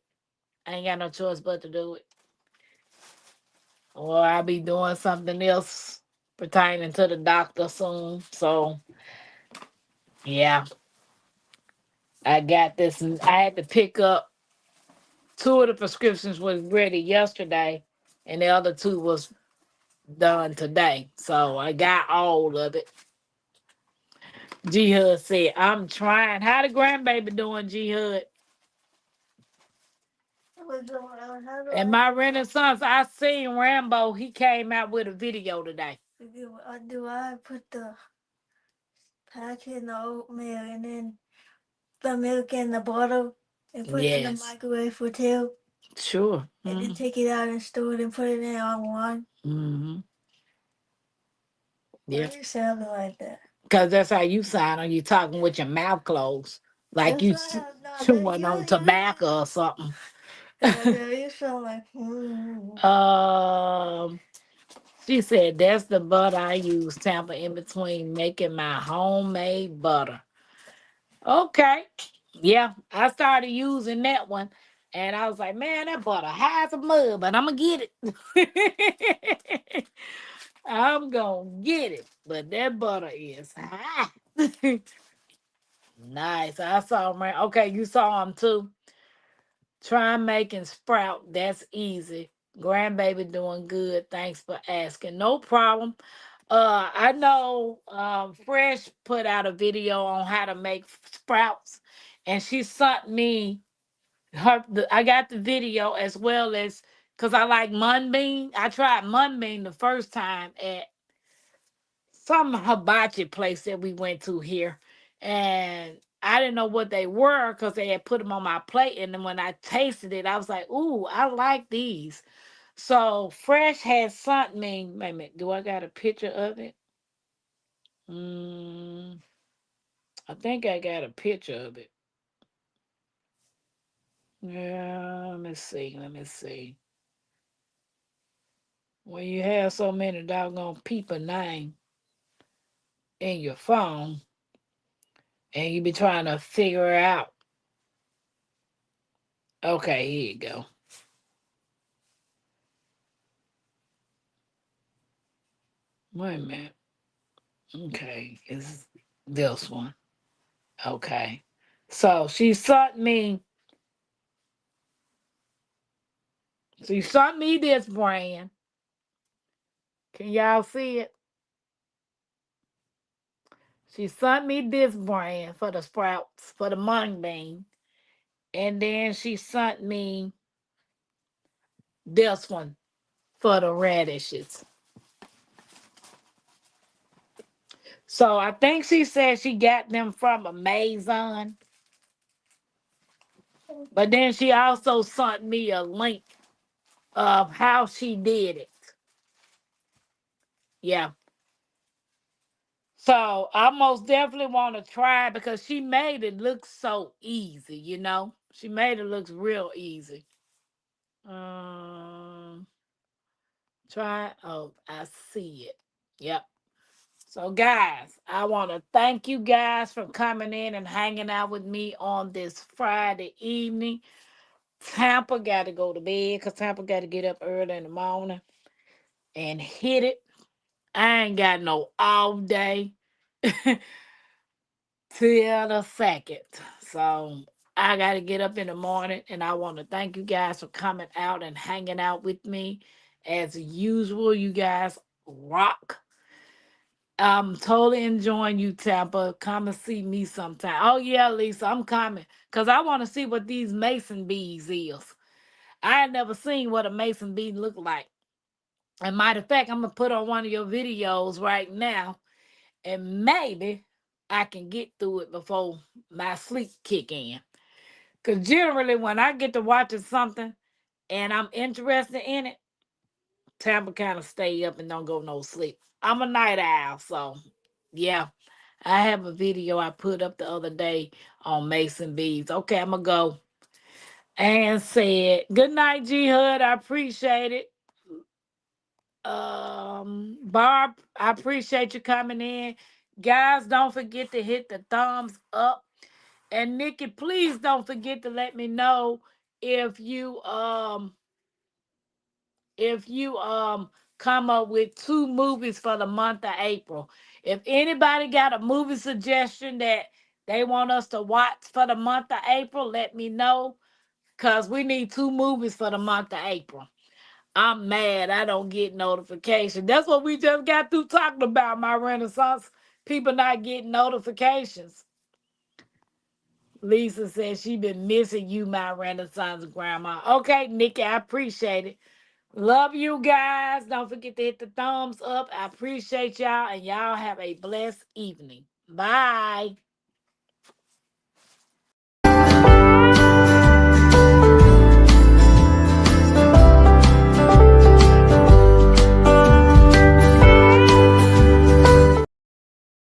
I ain't got no choice but to do it. Or I'll be doing something else pertaining to the doctor soon. So yeah, I got this. I had to pick up two of the prescriptions was ready yesterday, and the other two was done today. So I got all of it. G Hud said, I'm trying. How the grandbaby doing, G Hud? And my Renaissance, I seen Rambo. He came out with a video today. Do I put the packet in the oatmeal and then the milk in the bottle and put it in the microwave for two? Sure. And then take it out and store it and put it in on one? Mm-hmm. Yeah. Why you sounding like that? Because that's how you sound when you talking with your mouth closed. Like That's you not chewing on tobacco or something. you sound like She said that's the butter I use, Tampa, in between making my homemade butter. Okay. Yeah, I started using that one. And I was like, man, that butter high as a mud, but I'm going to get it. I'm going to get it. But that butter is high. Nice. I saw him. Okay, you saw him too. Try making sprout. That's easy. Grandbaby doing good. Thanks for asking. No problem. I know Fresh put out a video on how to make sprouts, and she sent me I got the video as well as because I like mung bean. I tried mung bean the first time at some hibachi place that we went to here, and I didn't know what they were because they had put them on my plate. And then when I tasted it, I was like, "Ooh, I like these." So Fresh had sent me. Wait a minute, do I got a picture of it? Mm, I think I got a picture of it. Yeah, let me see. Let me see. When you have so many doggone people name in your phone, and you be trying to figure out. Okay, here you go. Wait a minute. Okay, it's this one. Okay. So she sent me this brand. Can y'all see it? She sent me this brand for the sprouts, for the mung bean. And then she sent me this one for the radishes. So I think she said she got them from Amazon. But then she also sent me a link of how she did it. Yeah. So I most definitely want to try it because she made it look so easy, you know? She made it look real easy. Um, try. Oh, I see it. Yep. So, guys, I want to thank you guys for coming in and hanging out with me on this Friday evening. Tampa got to go to bed because Tampa got to get up early in the morning and hit it. I ain't got no all day till the second. So I got to get up in the morning, and I want to thank you guys for coming out and hanging out with me. As usual, you guys rock. I'm totally enjoying you, Tampa. Come and see me sometime. Oh, yeah, Lisa, I'm coming because I want to see what these mason bees is. I had never seen what a mason bee look like. And matter of fact, I'm going to put on one of your videos right now, and maybe I can get through it before my sleep kick in. Because generally, when I get to watching something and I'm interested in it, Tampa kind of stay up and don't go no sleep. I'm a night owl, so yeah. I have a video I put up the other day on Mason bees. Okay, I'm gonna go and say it. Good night, G Hood. I appreciate it. Barb, I appreciate you coming in. Guys, don't forget to hit the thumbs up. And Nikki, please don't forget to let me know if you come up with 2 movies for the month of April. If anybody got a movie suggestion that they want us to watch for the month of April, let me know. Cause we need 2 movies for the month of April. I'm mad I don't get notification. That's what we just got through talking about, my Renaissance. People not getting notifications. Lisa says she been missing you, my Renaissance grandma. Okay, Nikki, I appreciate it. Love you guys. Don't forget to hit the thumbs up. I appreciate y'all, and y'all have a blessed evening. Bye.